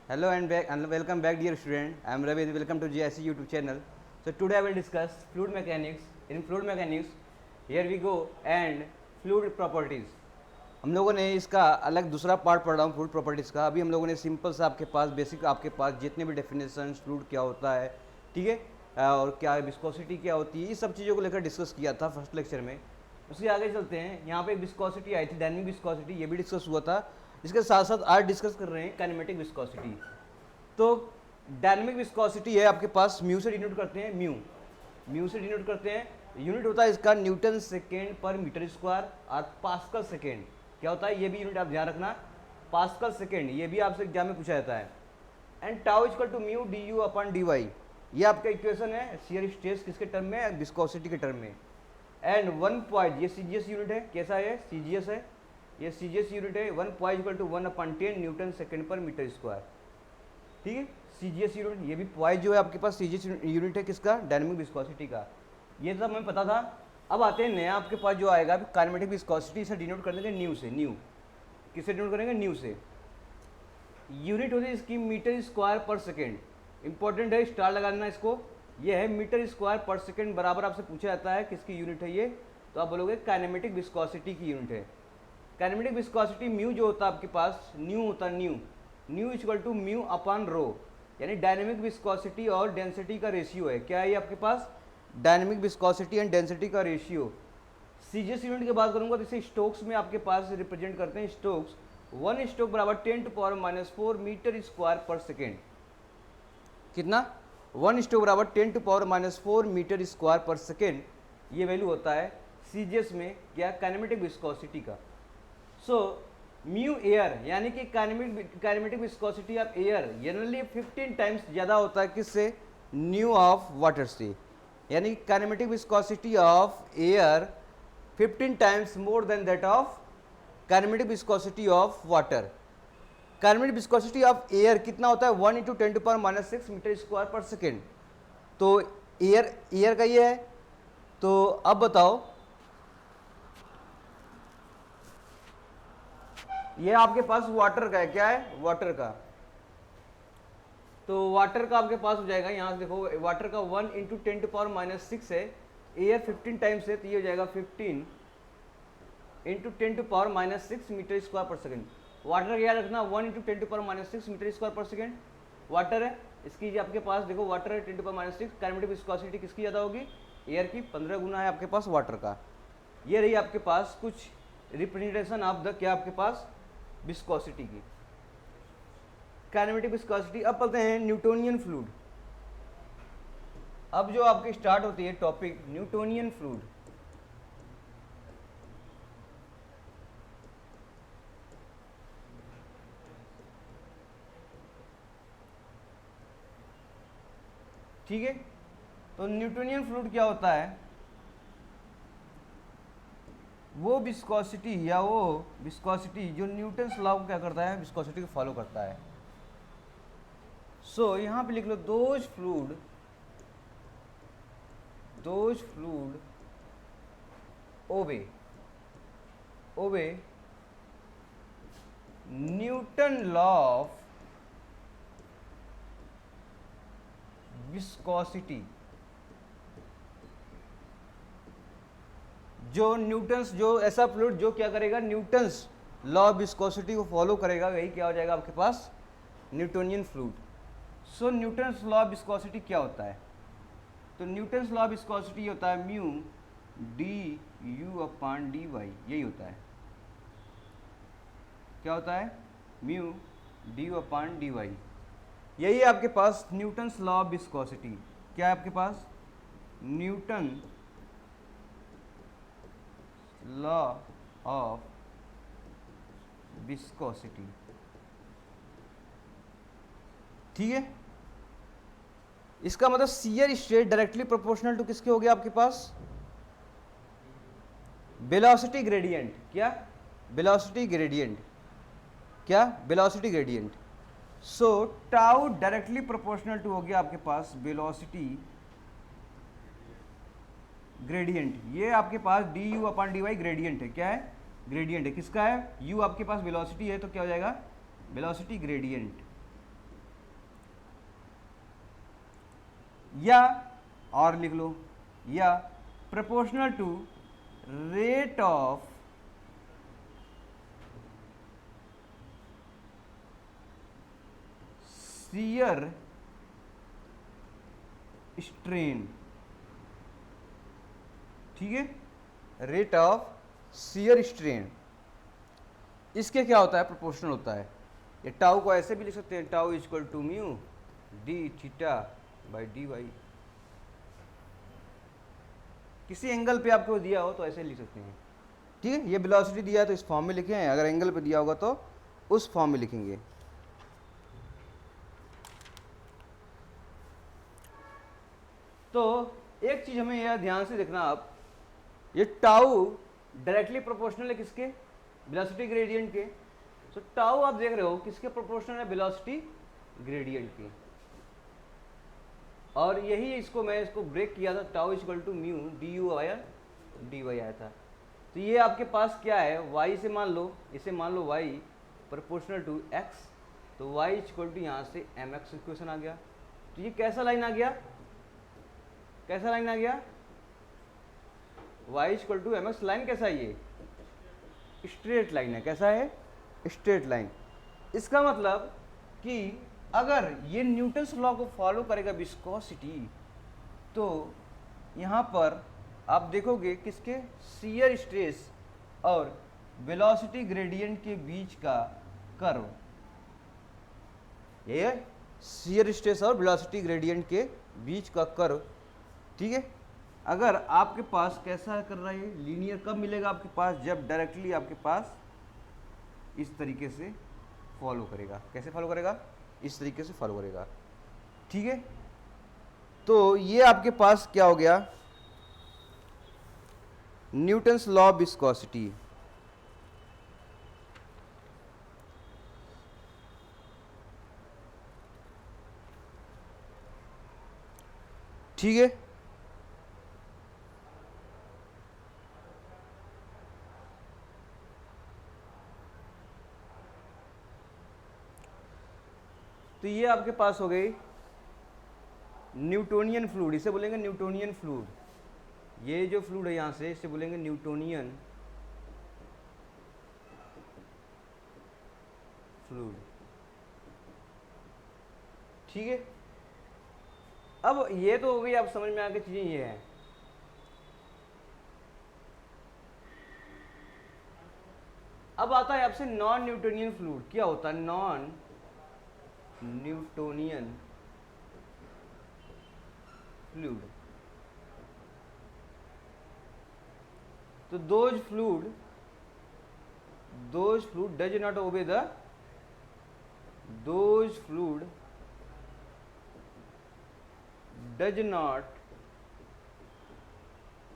Hello and welcome back, dear student. I am Ravi. Welcome to GIC YouTube channel. So today I will discuss fluid mechanics. In fluid mechanics, here we go and fluid properties. हम लोगों ने इसका अलग दूसरा part पढ़ रहा हूँ fluid properties का. अभी हम लोगों ने सिंपल सा आपके पास बेसिक आपके पास जितने भी डेफिनेशन फ्लूइड क्या होता है, ठीक है, और क्या विस्कोसिटी क्या होती है, ये सब चीज़ों को लेकर डिस्कस किया था फर्स्ट लेक्चर में. उसके आगे चलते हैं. यहाँ पे एक विस्कोसिटी आई थी, डायनेमिक विस्कोसिटी, ये भी डिस्कस हुआ था. इसके साथ साथ आज डिस्कस कर रहे हैं काइनेमेटिक विस्कोसिटी. तो डायनेमिक विस्कोसिटी है आपके पास, म्यू से डिनोट करते हैं, म्यू से डिनोट करते हैं. यूनिट होता है इसका Newton second per metre square और पास्कल सेकेंड. क्या होता है ये भी यूनिट आप ध्यान रखना, पास्कल सेकेंड, ये भी आपसे एग्जाम में पूछा जाता है. And tau equal to mu d u upon d y, ये आपका इक्वेशन है शियर स्ट्रेस किसके टर्म में, विस्कोसिटी के टर्म में. एंड 1 पॉइंट, ये सीजीएस यूनिट है, कैसा है, सीजीएस है, ये सीजीएस यूनिट है. 1 point equal to 1/10 newton second per metre square. ठीक है, सीजीएस यूनिट, ये भी पॉइंट जो है आपके पास सीजीएस यूनिट है किसका, डायनेमिक विस्कोसिटी का. ये सब हमें पता था. अब आते हैं नया आपके पास जो आएगा काइनेमेटिक विस्कोसिटी से डिनोट कर देंगे न्यू से. न्यू किससे डिनोट करेंगे, न्यू से. यूनिट होती है इसकी मीटर स्क्वायर पर सेकेंड. इंपॉर्टेंट है, स्टार लगा देना इसको. ये है मीटर स्क्वायर पर सेकेंड बराबर आपसे पूछा जाता है किसकी यूनिट है ये, तो आप बोलोगे काइनेमेटिक विस्कोसिटी की यूनिट है. काइनेमेटिक विस्कोसिटी म्यू जो होता है आपके पास, न्यू होता है, nu equal to mu upon rho, यानी डायनेमिक विस्कोसिटी और डेंसिटी का रेशियो है. क्या है ये आपके पास, डायनेमिक विस्कोसिटी एंड डेंसिटी का रेशियो. सीजीएस यूनिट की बात करूंगा तो इसे स्टोक्स में आपके पास रिप्रेजेंट करते हैं. स्टोक्स, 1 स्टोक बराबर 10⁻⁻4 मीटर स्क्वायर पर सेकेंड. कितना, 1 स्टोक बराबर 10⁻⁻4 मीटर स्क्वायर पर सेकेंड. ये वैल्यू होता है सीजीएस में क्या, काइनेमेटिक विस्कोसिटी का. सो म्यू एयर, यानी कि kinematic viscosity of air generally 15 times ज़्यादा होता है किससे, न्यू ऑफ वाटर से. यानी kinematic viscosity of air 15 times more than that of kinematic viscosity of water. Kinematic viscosity of air कितना होता है, 1 × 10⁻⁻6 मीटर स्क्वायर पर सेकेंड. तो एयर का ये है. तो अब बताओ, ये आपके पास वाटर का है, क्या है, वाटर का. तो वाटर का आपके पास हो जाएगा, यहाँ से देखो, वाटर का 1 × 10⁻⁻6 है, एयर 15 टाइम्स है, तो ये हो जाएगा 15 × 10⁻⁻6 मीटर स्क्वायर पर सेकेंड. वाटर का याद रखना, 1 × 10⁻⁻6 मीटर स्क्वायर पर सेकेंड वाटर है. इसकी आपके पास देखो, वाटर है 10⁻⁶, काइनेमेटिक विस्कोसिटी किसकी ज़्यादा होगी, एयर की 15 गुना है आपके पास वाटर का. ये रही आपके पास कुछ रिप्रेजेंटेशन ऑफ द क्या आपके पास विस्कोसिटी की, काइनेमेटिक विस्कोसिटी. अब पढ़ते हैं न्यूटोनियन फ्लूइड. अब जो आपकी स्टार्ट होती है टॉपिक न्यूटोनियन फ्लूइड. ठीक है, तो न्यूटोनियन फ्लूइड क्या होता है, वो विस्कोसिटी या वो विस्कोसिटी जो न्यूटन्स लॉ को क्या करता है, विस्कोसिटी को फॉलो करता है. सो यहाँ पे लिख लो, those fluid obey Newton law of viscosity. जो न्यूटन्स, जो ऐसा फ्लूइड जो क्या करेगा, न्यूटन्स लॉ ऑफ विस्कोसिटी को फॉलो करेगा, वही क्या हो जाएगा आपके पास, Newtonian fluid. So Newton's law of viscosity क्या होता है, तो न्यूटन्स लॉ ऑफ विस्कोसिटी होता है mu d u upon d y. यही होता है, क्या होता है, mu d u upon d y. यही है आपके पास न्यूटन्स लॉ ऑफ विस्कोसिटी. क्या है आपके पास, न्यूटन लॉ ऑफ विस्कोसिटी. ठीक है, इसका मतलब shear stress directly proportional to किसके हो गया आपके पास, वेलोसिटी ग्रेडियंट. क्या, वेलोसिटी ग्रेडियंट, क्या, velocity gradient. So tau directly proportional to हो गया आपके पास वेलोसिटी ग्रेडियंट. ये आपके पास d u upon d y gradient है. क्या है, ग्रेडियंट है, किसका है, यू आपके पास वेलोसिटी है, तो क्या हो जाएगा, वेलोसिटी ग्रेडियंट. या और लिख लो, या proportional to rate of shear strain, ठीक है, रेट ऑफ शियर स्ट्रेन, इसके क्या होता है, प्रोपोर्शनल होता है। ये टाउ को ऐसे भी लिख सकते हैं, tau equal to mu d theta by d y. किसी एंगल पे आपको दिया हो तो ऐसे लिख सकते हैं, ठीक है। ये वेलोसिटी दिया है तो इस फॉर्म में लिखे हैं, अगर एंगल पे दिया होगा तो उस फॉर्म में लिखेंगे। तो एक चीज हमें यह ध्यान से देखना, आप ये टाउ डायरेक्टली प्रोपोर्शनल है किसके, वेलोसिटी ग्रेडियंट के। तो टाउ आप देख रहे हो किसके प्रोपोर्शनल है, वेलोसिटी ग्रेडियंट के। और यही इसको मैं इसको ब्रेक किया था, tau equal to mu d u आया डी वाई आया था। तो ये आपके पास क्या है, y से मान लो, इसे मान लो y प्रोपोर्शनल टू x, तो y इक्वल टू यहाँ से mx इक्वेशन आ गया। तो ये कैसा लाइन आ गया, कैसा लाइन आ गया, y equal to mx line कैसा है, ये स्ट्रेट लाइन है। कैसा है, स्ट्रेट लाइन। इसका मतलब कि अगर ये न्यूटन्स लॉ को फॉलो करेगा विस्कोसिटी, तो यहाँ पर आप देखोगे किसके, शियर स्ट्रेस और वेलोसिटी ग्रेडियंट के बीच का कर्व, ये शियर स्ट्रेस और वेलोसिटी ग्रेडियंट के बीच का कर्व, ठीक है। अगर आपके पास कैसा कर रहा है, लीनियर कब मिलेगा आपके पास, जब डायरेक्टली आपके पास इस तरीके से फॉलो करेगा। कैसे फॉलो करेगा, इस तरीके से फॉलो करेगा, ठीक है। तो ये आपके पास क्या हो गया, न्यूटन्स लॉ ऑफ विस्कोसिटी। ठीक है, तो ये आपके पास हो गई न्यूटोनियन फ्लूइड, इसे बोलेंगे न्यूटोनियन फ्लूइड। ये जो फ्लूइड है यहाँ से, इसे बोलेंगे न्यूटोनियन फ्लूइड, ठीक है। अब ये तो हो गई, आप समझ में आके चीजें ये है। अब आता है आपसे नॉन न्यूटोनियन फ्लूइड, क्या होता है नॉन न्यूटोनियन फ्लूइड। तो those fluid does not obey the, those fluid does not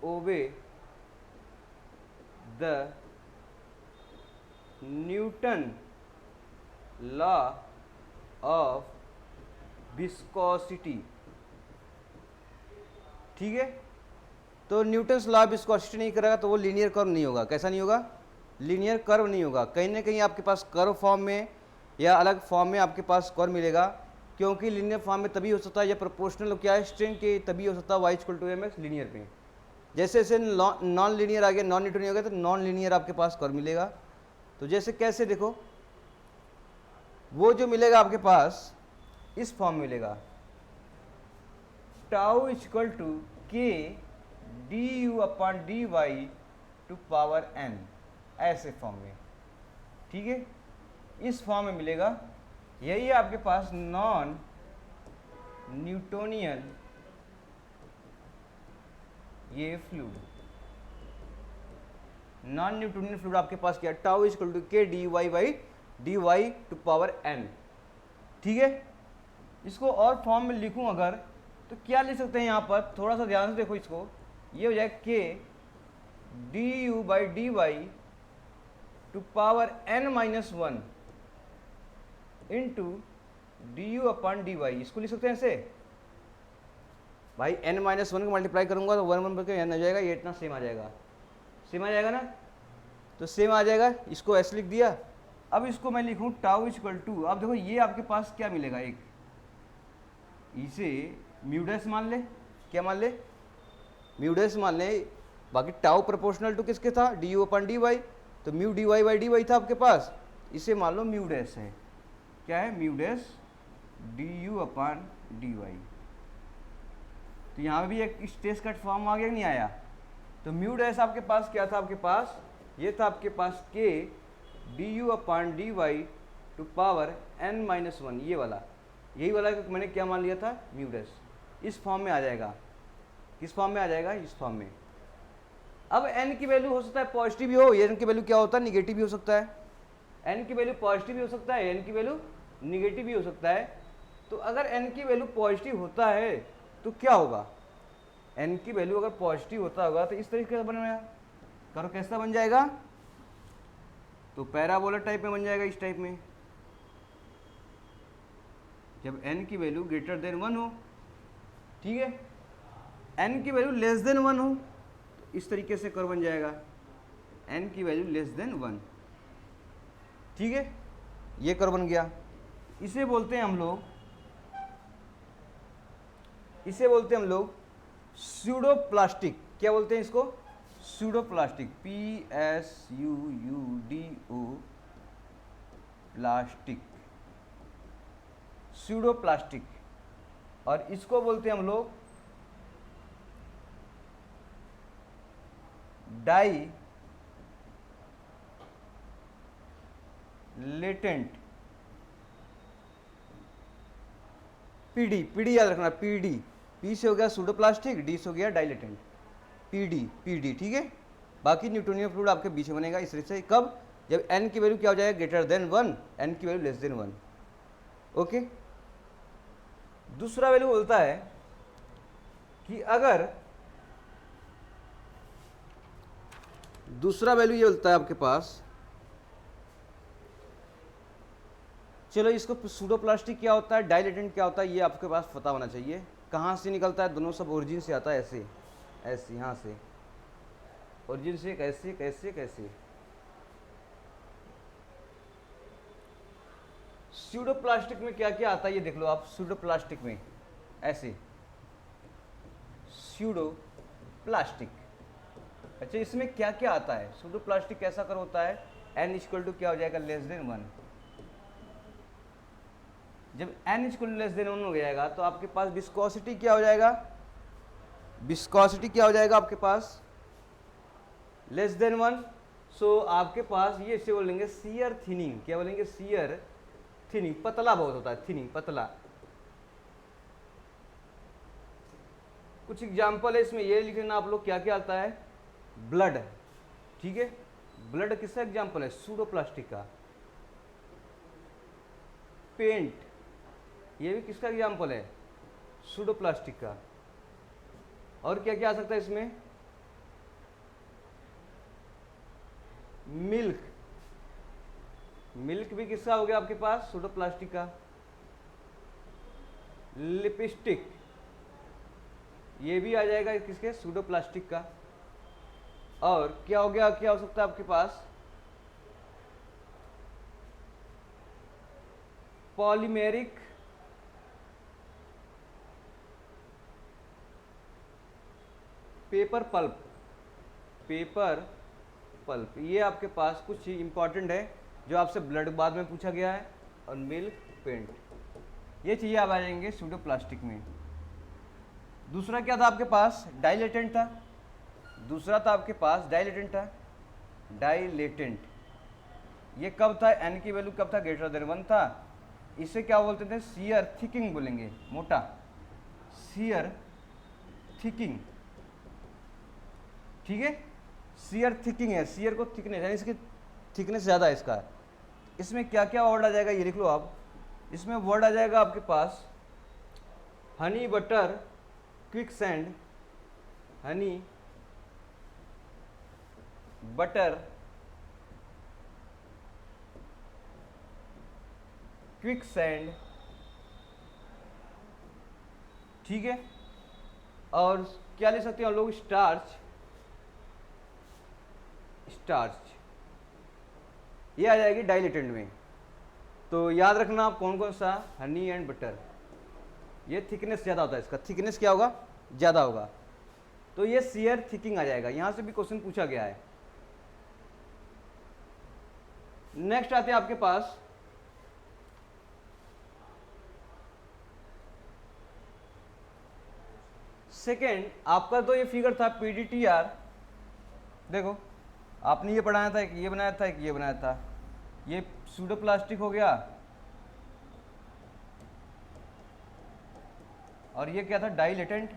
obey the Newton law of viscosity, ठीक है। तो न्यूटन्स लॉ ऑफ विस्कोसिटी नहीं करेगा तो वो लीनियर कर्व नहीं होगा। कैसा नहीं होगा, लीनियर कर्व नहीं होगा। कहीं ना कहीं आपके पास कर्व फॉर्म में या अलग फॉर्म में आपके पास कर्व मिलेगा, क्योंकि लीनियर फॉर्म में तभी हो सकता है, या प्रोपोर्शनल क्या है स्ट्रेन के, तभी हो सकता है y equal to mx linear पे। जैसे जैसे नॉन लीनियर आ गया, नॉन न्यूटोनियन हो गया, तो नॉन लीनियर आपके पास कर्व मिलेगा। तो जैसे कैसे देखो, वो जो मिलेगा आपके पास इस फॉर्म में मिलेगा, tau equal to k d u upon d y to power n, ऐसे फॉर्म में, ठीक है। इस फॉर्म में मिलेगा। यही है आपके पास नॉन न्यूटोनियन ये फ्लूइड। नॉन न्यूटोनियन फ्लूइड आपके पास क्या, tau equal to k d y by d y to power n, ठीक है। इसको और फॉर्म में लिखूं अगर, तो क्या लिख सकते हैं यहाँ पर, थोड़ा सा ध्यान से देखो इसको। ये हो जाए k d u by d y to power n minus one into d u upon d y. इसको लिख सकते हैं ऐसे, भाई एन माइनस वन को मल्टीप्लाई करूंगा तो वन वन पर एन आ जाएगा, ये इतना सेम आ जाएगा, सेम आ जाएगा ना, तो सेम आ जाएगा। इसको ऐसे लिख दिया। अब इसको मैं लिखूं टाउ इक्वल टू, अब देखो ये आपके पास क्या मिलेगा, एक इसे म्यूडेस मान ले, क्या मान ले, म्यूडेस मान ले। बाकी टाउ प्रोपोर्शनल टू किसके था, d u upon d y, तो mu d y by d y था आपके पास, इसे मान लो म्यूडेस है, क्या है म्यूडेस d u upon d y. तो यहाँ भी एक स्ट्रेस कट फॉर्म आ गया नहीं आया। तो म्यूडेस आपके पास क्या था, आपके पास ये था आपके पास k d u upon d y to power n minus one, ये वाला, यही वाला मैंने क्या मान लिया था म्यूडेस। इस फॉर्म में आ जाएगा, किस फॉर्म में आ जाएगा, इस फॉर्म में। अब n की वैल्यू हो सकता है पॉजिटिव भी हो, n की वैल्यू क्या होता है निगेटिव भी हो सकता है, n की वैल्यू पॉजिटिव भी हो सकता है, n की वैल्यू निगेटिव भी हो सकता है। तो अगर n की वैल्यू पॉजिटिव होता है तो क्या होगा, n की वैल्यू अगर पॉजिटिव होता होगा तो इस तरीके से बनेगा, करो कैसा बन जाएगा, तो पैराबोला टाइप में बन जाएगा, इस टाइप में। जब n की वैल्यू ग्रेटर देन 1 हो, ठीक है, n की वैल्यू लेस देन 1 हो, तो इस तरीके से कर्व बन जाएगा, n की वैल्यू लेस देन 1, ठीक है, ये कर्व बन गया। इसे बोलते हैं हम लोग, इसे बोलते हैं हम लोग स्यूडो प्लास्टिक, क्या बोलते हैं इसको, pseudo plastic, PSUUDO plastic, pseudo plastic. और इसको बोलते हैं हम लोग डाई लेटेंट, पीडी, पीडी याद रखना, पीडी, पी से हो गया सूडो प्लास्टिक, डी से हो गया डाइलेटेंट, पीडी, पीडी, ठीक है। बाकी न्यूटोनियन फ्लूइड आपके बीच में बनेगा इस तरह से, कब, जब n की वैल्यू क्या हो जाएगा ग्रेटर देन 1, n की वैल्यू लेस देन 1, ओके। दूसरा वैल्यू बोलता है कि अगर, दूसरा वैल्यू ये बोलता है आपके पास, चलो इसको सूडो प्लास्टिक क्या होता है, डाइलेटेंट क्या होता है, ये आपके पास पता होना चाहिए। कहाँ से निकलता है, दोनों सब ओरिजिन से आता है, ऐसे ऐसे, यहाँ से ओरिजिन से, कैसे कैसे कैसे। सूडो प्लास्टिक में क्या क्या आता है ये देख लो आप, सूडो प्लास्टिक में ऐसे, सूडो प्लास्टिक, अच्छा इसमें क्या क्या आता है, सूडो प्लास्टिक कैसा कर होता है, n इक्वल टू क्या हो जाएगा लेस देन 1। जब n equal to less than 1 हो जाएगा तो आपके पास विस्कोसिटी क्या हो जाएगा, विस्कोसिटी क्या हो जाएगा आपके पास लेस देन 1। सो आपके पास ये इसे बोलेंगे सीयर थिनिंग, क्या बोलेंगे, सीयर थिनिंग, पतला बहुत होता है, थिनिंग पतला। कुछ एग्जाम्पल है इसमें, ये लिख लेना आप लोग क्या क्या आता है, ब्लड, ठीक है, ब्लड किसका एग्जाम्पल है, सूडो प्लास्टिक का। पेंट, ये भी किसका एग्जाम्पल है, सूडो प्लास्टिक का। और क्या क्या आ सकता है इसमें, मिल्क, मिल्क भी किसका हो गया आपके पास, सूडो प्लास्टिक का। लिपस्टिक, ये भी आ जाएगा किसके, सूडो प्लास्टिक का। और क्या हो गया, क्या हो सकता है आपके पास, polymeric paper pulp, paper pulp, ये आपके पास कुछ इंपॉर्टेंट है जो आपसे ब्लड बाद में पूछा गया है। और मिल्क, पेंट, ये चीज़ें आप आ जाएंगे सूडो प्लास्टिक में। दूसरा क्या था आपके पास, डाइलेटेंट था, दूसरा था आपके पास डाइलेटेंट था, डाइलेटेंट। ये कब था, n की वैल्यू कब था, ग्रेटर देन 1 था। इसे क्या बोलते थे, सीयर थिकिंग बोलेंगे, मोटा, सीयर थिकिंग, ठीक है, सीयर थिकिंग है, सीयर को थिकनेस यानी इसकी थिकनेस ज़्यादा है इसका। इसमें क्या क्या वर्ड आ जाएगा ये लिख लो आप, इसमें वर्ड आ जाएगा आपके पास honey butter quicksand, honey butter quicksand, ठीक है। और क्या ले सकते हैं हम लोग, स्टार्च, स्टार्च, ये आ जाएगी डाइलेटेंट में। तो याद रखना आप कौन कौन सा, हनी एंड बटर, ये थिकनेस ज़्यादा होता है, इसका थिकनेस क्या होगा, ज़्यादा होगा, तो ये शियर थिकिंग आ जाएगा। यहाँ से भी क्वेश्चन पूछा गया है। नेक्स्ट आते हैं आपके पास सेकेंड, आपका तो ये फिगर था PDTR, देखो आपने ये पढ़ाया था, एक ये बनाया था, एक ये बनाया था, ये सूडो प्लास्टिक हो गया और ये क्या था, डाइलेटेंट।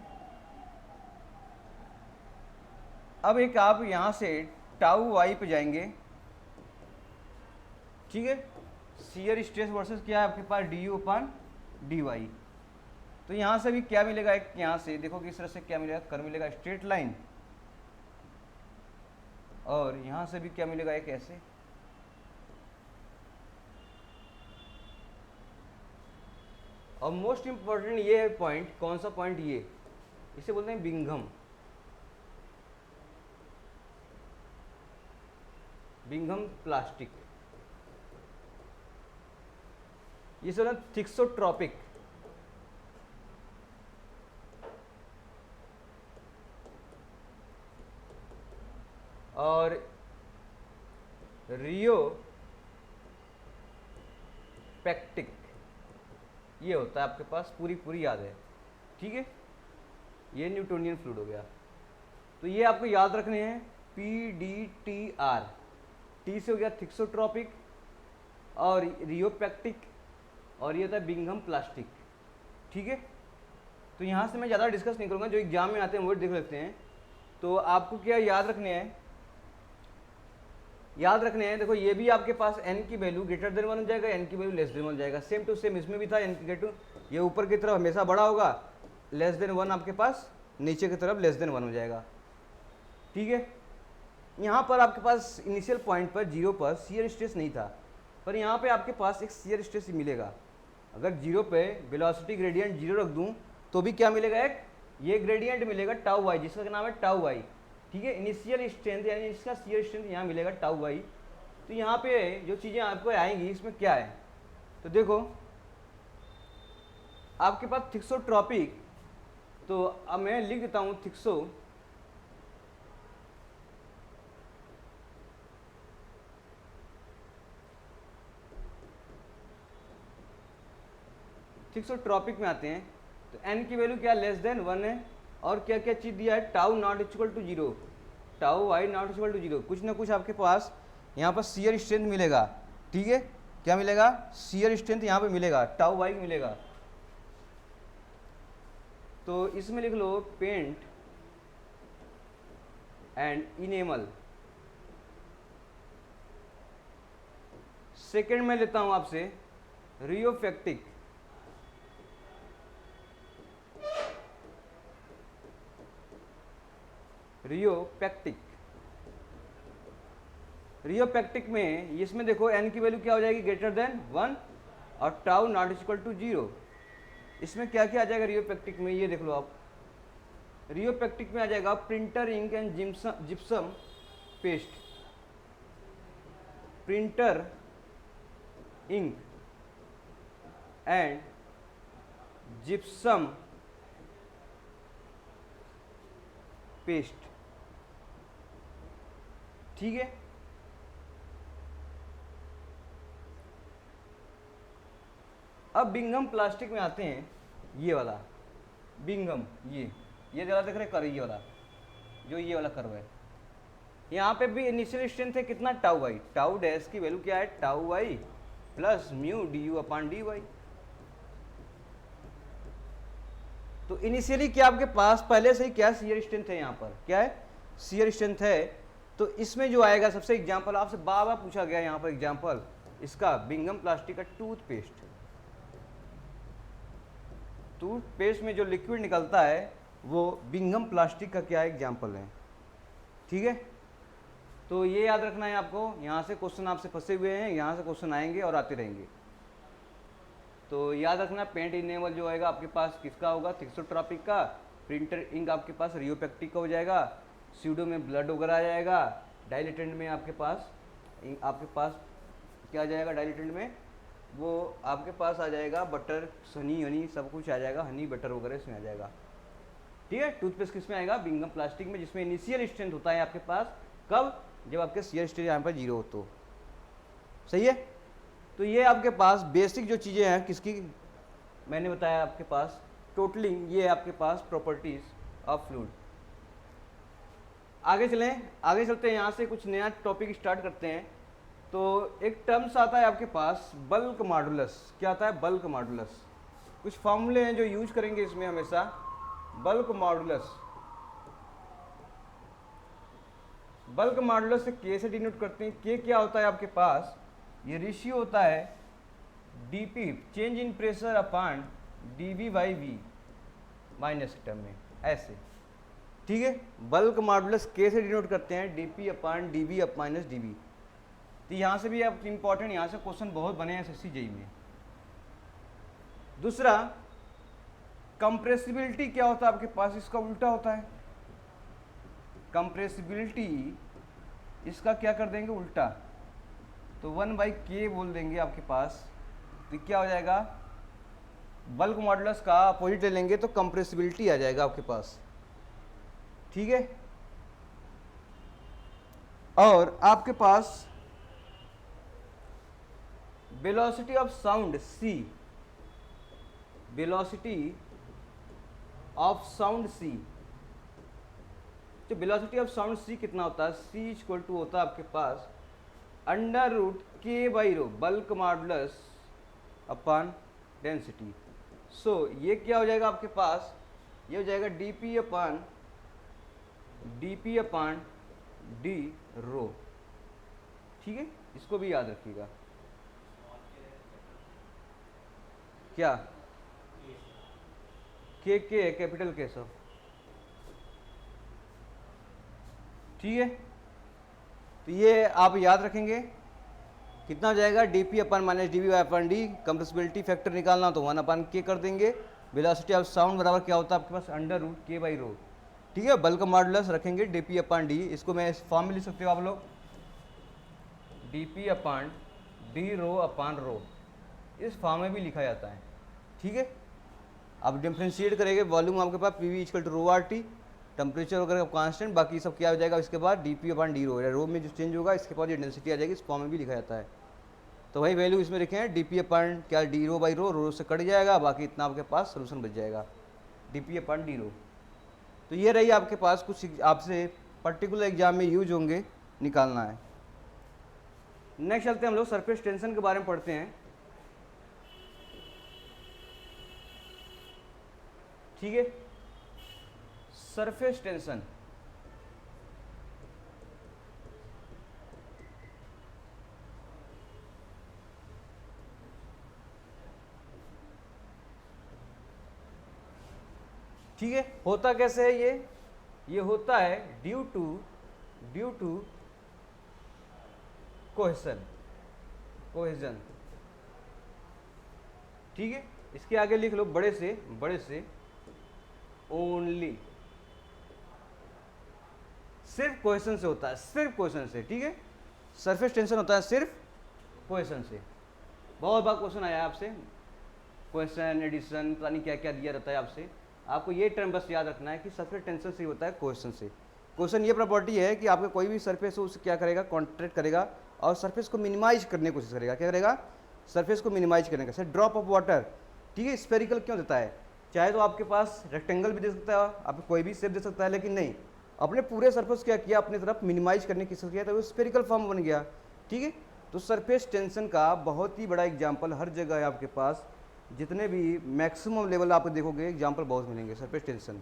अब एक आप यहां से टाउ वाई पे जाएंगे, ठीक है, शियर स्ट्रेस वर्सेस क्या है आपके पास, du/dy। तो यहां से भी क्या मिलेगा, एक यहां से देखो किस तरह से क्या मिलेगा, कर मिलेगा स्ट्रेट लाइन, और यहां से भी क्या मिलेगा, एक ऐसे। और मोस्ट इंपॉर्टेंट ये है पॉइंट, कौन सा पॉइंट, ये इसे बोलते हैं बिंघम, बिंघम प्लास्टिक, ये सब थिक्सोट्रॉपिक। और रियोपेक्टिक, ये होता है आपके पास, पूरी याद है, ठीक है। ये न्यूटोनियन फ्लूइड हो गया। तो ये आपको याद रखने हैं, PDTR, टी से हो गया थिक्सोट्रॉपिक और रियोपेक्टिक, और ये होता है बिंघम प्लास्टिक, ठीक है। तो यहाँ से मैं ज़्यादा डिस्कस नहीं करूँगा, जो एग्जाम में आते हैं वो देख लेते हैं। तो आपको क्या याद रखने हैं, याद रखने हैं, देखो ये भी आपके पास n की वैल्यू ग्रेटर देन 1 हो जाएगा, n की वैल्यू लेस देन 1 हो जाएगा, सेम टू सेम इसमें भी था, n की ग्रेटर, ये ऊपर की तरफ हमेशा बड़ा होगा, लेस देन 1 आपके पास नीचे की तरफ लेस देन 1 हो जाएगा, ठीक है। यहाँ पर आपके पास इनिशियल पॉइंट पर 0 पर शियर स्ट्रेस नहीं था, पर यहाँ पे आपके पास एक शियर स्ट्रेस मिलेगा। अगर 0 पे वेलोसिटी ग्रेडियंट 0 रख दूँ तो भी क्या मिलेगा, एक ये ग्रेडियंट मिलेगा टाउ वाई, जिसका नाम है टाउ वाई, ठीक है। इनिशियल स्ट्रेंथ यानी इसका शियर स्ट्रेंथ यहाँ मिलेगा टाउ वाई। तो यहाँ पे जो चीज़ें आपको आएंगी इसमें क्या है, तो देखो आपके पास थिक्सोट्रॉपिक, तो अब मैं लिख देता हूँ थिक्सोट्रॉपिक में आते हैं, तो n की वैल्यू क्या, लेस देन 1 है, और क्या क्या चीज़ दिया है, tau not equal to 0, tau y not equal to 0, कुछ ना कुछ आपके पास यहाँ पर शियर स्ट्रेंथ मिलेगा, ठीक है। क्या मिलेगा, शियर स्ट्रेंथ यहाँ पे मिलेगा, टाउ वाई मिलेगा। तो इसमें लिख लो पेंट एंड इनेमल। सेकेंड में लेता हूं आपसे रियोपेक्टिक, रियोपेक्टिक, रियोपेक्टिक में इसमें देखो n की वैल्यू क्या हो जाएगी, ग्रेटर देन 1 और टाउ नॉट इक्वल टू 0। इसमें क्या क्या आ जाएगा रियोपेक्टिक में, ये देख लो आप, रियोपेक्टिक में आ जाएगा printer ink and gypsum paste, printer ink and gypsum paste, ठीक है। अब बिंघम प्लास्टिक में आते हैं, ये वाला बिंघम, ये ज़्यादा देख रहे कर, ये वाला जो ये वाला कर्व है, यहाँ पे भी इनिशियल स्ट्रेंथ है कितना, टाउ वाई, टाउ डैश की वैल्यू क्या है, tau Y plus mu du/dy। तो इनिशियली क्या आपके पास पहले से ही क्या शियर स्ट्रेंथ है, यहाँ पर क्या है, शियर स्ट्रेंथ है। तो इसमें जो आएगा सबसे एग्जांपल आपसे बार बार पूछा गया यहाँ पर एग्जांपल, इसका बिंघम प्लास्टिक का टूथपेस्ट, टूथपेस्ट में जो लिक्विड निकलता है वो बिंघम प्लास्टिक का क्या एग्जांपल है, ठीक है। तो ये याद रखना है आपको, यहाँ से क्वेश्चन आपसे फंसे हुए हैं, यहाँ से क्वेश्चन आएंगे और आते रहेंगे। तो याद रखना पेंट इनेमल जो आएगा आपके पास किसका होगा, थिक्सोट्रॉपिक का, प्रिंटर इंक आपके पास रियोपेक्टिक का हो जाएगा, स्यूडो में ब्लड वगैरह आ जाएगा, डाइलेटेंट में आपके पास क्या आ जाएगा, डाइलेटेंट में वो आपके पास आ जाएगा बटर, हनी हनी सब कुछ आ जाएगा, हनी बटर वगैरह इसमें आ जाएगा। ठीक है, टूथपेस्ट किस में आएगा? बिंगम प्लास्टिक में, जिसमें इनिशियल स्ट्रेंथ होता है आपके पास। कब? जब आपके शियर स्ट्रेंथ यहाँ पर 0 हो तो। सही है। तो ये आपके पास बेसिक जो चीज़ें हैं किसकी मैंने बताया आपके पास, टोटलिंग, ये आपके पास प्रॉपर्टीज ऑफ फ्लूइड। आगे चलें, आगे चलते हैं, यहाँ से कुछ नया टॉपिक स्टार्ट करते हैं। तो एक टर्म्स आता है आपके पास बल्क मॉडुलस। क्या आता है? Bulk modulus. कुछ फॉर्मूले हैं जो यूज करेंगे इसमें हमेशा। बल्क मॉडुलस, बल्क मॉडुलस से के से डिनोट करते हैं। के क्या होता है आपके पास? ये रेशियो होता है d p, change in pressure upon d v by v minus term में, ऐसे। ठीक है, बल्क मॉडुलस के से डिनोट करते हैं, d p upon d v up minus d v. तो यहाँ से भी आप इंपॉर्टेंट, यहाँ से क्वेश्चन बहुत बने हैं एसएससी जेईई में। दूसरा, कंप्रेसिबिलिटी क्या होता है आपके पास? इसका उल्टा होता है। कंप्रेसिबिलिटी इसका क्या कर देंगे? उल्टा। तो 1/k बोल देंगे आपके पास। तो क्या हो जाएगा? बल्क मॉडुलस का अपोजिट ले लेंगे तो कंप्रेसिबिलिटी आ जाएगा आपके पास। ठीक है, और आपके पास velocity of sound c, velocity of sound c, तो वेलोसिटी ऑफ साउंड c कितना होता है? c इक्वल टू होता है आपके पास √k/ρ, bulk modulus upon density. So ये क्या हो जाएगा आपके पास? ये हो जाएगा dp अपॉन डी रो। ठीक है, इसको भी याद रखिएगा। क्या? के कैपिटल के सब। ठीक है, तो ये आप याद रखेंगे। कितना हो जाएगा? डीपी अपन माइनस डीवी अपन डी। कंप्रेसिबिलिटी फैक्टर निकालना तो 1/k कर देंगे। वेलोसिटी ऑफ साउंड बराबर क्या होता है आपके पास? √k/ρ। ठीक है, बल्क मॉडुलस रखेंगे डीपी अपन डी। इसको मैं इस फॉर्म में लिख सकते हो आप लोग, डीपी अपन डी रो अपन रो, इस फॉर्म में भी लिखा जाता है। ठीक है, आप डिफ्रेंशिएट करेंगे, वॉल्यूम आपके पास PV equal to ρRT, temperature वगैरह कांस्टेंट, बाकी सब क्या हो जाएगा इसके बाद? डीपी अपन डी रो। रो में जो चेंज होगा इसके बाद ये डेंसिटी आ जाएगी, इस फॉर्म में भी लिखा जाता है। तो वही वैल्यू इसमें लिखे हैं, डीपी अपन क्या डी रो बाई रो, रो से कट जाएगा, बाकी इतना आपके पास सोल्यूशन बच जाएगा, डीपी अपन डी रो। तो ये रही आपके पास कुछ आपसे पर्टिकुलर एग्जाम में यूज होंगे, निकालना है। नेक्स्ट चलते हैं हम लोग सरफेस टेंशन के बारे में पढ़ते हैं। ठीक है, सरफेस टेंशन, ठीक है, होता कैसे है ये होता है ड्यू टू कोहेजन। ठीक है, इसके आगे लिख लो बड़े से ओनली, सिर्फ कोहेजन से होता है, सिर्फ कोहेजन से। ठीक है, सरफेस टेंशन होता है सिर्फ कोहेजन से। बहुत बार क्वेश्चन आया है आपसे, कोहेजन, एडिशन, पता नहीं क्या क्या दिया रहता है आपसे। आपको ये टर्म बस याद रखना है कि सरफेस टेंशन से होता है कोहेजन से। कोहेजन ये प्रॉपर्टी है कि आपका कोई भी सरफेस हो उसे क्या करेगा? कॉन्ट्रैक्ट करेगा और सरफेस को मिनिमाइज करने की कोशिश करेगा। क्या करेगा? सरफेस को मिनिमाइज करने का। जैसे ड्रॉप ऑफ वाटर, ठीक है, स्फेरिकल क्यों देता है? चाहे तो आपके पास रेक्टेंगल भी दे सकता है, आपको कोई भी शेप दे सकता है, लेकिन नहीं, अपने पूरे सरफेस क्या किया? अपनी तरफ मिनिमाइज करने की कोशिश किया, तो वो स्फेरिकल फॉर्म बन गया। ठीक है, तो सरफेस टेंशन का बहुत ही बड़ा एग्जाम्पल हर जगह है आपके पास, जितने भी मैक्सिमम लेवल आप देखोगे एग्जाम्पल बहुत मिलेंगे सरफेस टेंशन।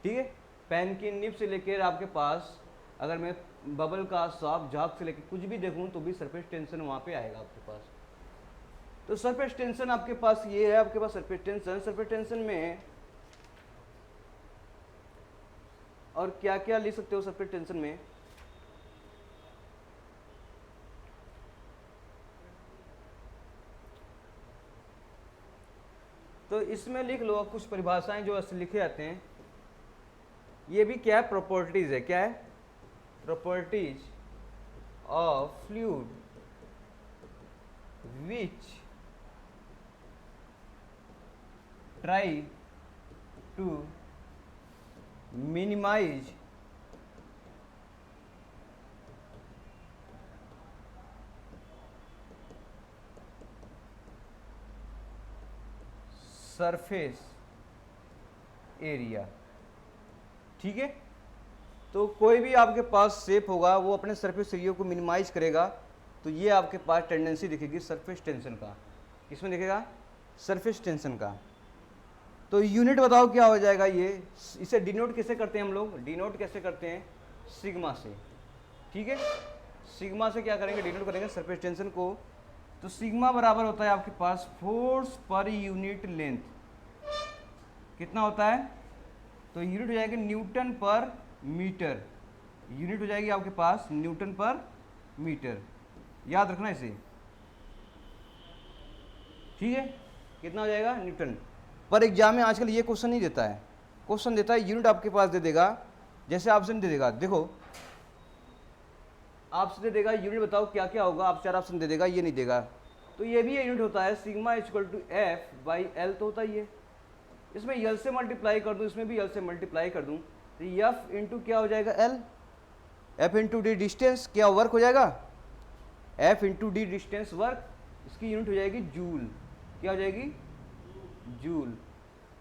ठीक है, पेन की निब से लेकर आपके पास, अगर मैं बबल का सॉफ्ट झाग से लेकर कुछ भी देखूं तो भी सरफेस टेंशन वहाँ पे आएगा आपके पास। तो सरफेस टेंशन आपके पास ये है, आपके पास सरफेस टेंशन में और क्या क्या लिख सकते हो सरफेस टेंशन में? तो इसमें लिख लो कुछ परिभाषाएं जो लिखे जाते हैं। ये भी क्या है? प्रॉपर्टीज है। क्या है? Properties of fluid which try to minimise surface area. ठीक है, तो कोई भी आपके पास शेप होगा वो अपने सरफेस एरिया को मिनिमाइज करेगा, तो ये आपके पास टेंडेंसी दिखेगी सरफेस टेंशन का। किसमें दिखेगा? सरफेस टेंशन का। तो यूनिट बताओ क्या हो जाएगा ये, इसे डिनोट कैसे करते हैं हम लोग? डिनोट कैसे करते हैं? सिग्मा से। ठीक है, सिग्मा से क्या करेंगे? डिनोट करेंगे सरफेस टेंशन को। तो सिग्मा बराबर होता है आपके पास फोर्स पर यूनिट लेंथ। कितना होता है? तो यूनिट हो जाएगी न्यूटन पर मीटर। यूनिट हो जाएगी आपके पास न्यूटन पर मीटर, याद रखना इसे। ठीक है, कितना हो जाएगा? न्यूटन पर। एग्जाम में आजकल ये क्वेश्चन नहीं देता है, क्वेश्चन देता है यूनिट आपके पास दे देगा, जैसे ऑप्शन दे देगा। देखो ऑप्शन दे देगा, यूनिट बताओ क्या क्या होगा, आप 4 ऑप्शन दे देगा, ये नहीं देगा। तो ये भी यूनिट होता है sigma equal to f by l, तो होता ही है। इसमें यल से मल्टीप्लाई कर दूं, इसमें भी यल से मल्टीप्लाई कर दूं, तो एफ इंटू क्या हो जाएगा? L. F into d distance, क्या वर्क हो जाएगा? F into d distance work, इसकी यूनिट हो जाएगी जूल। क्या हो जाएगी? जूल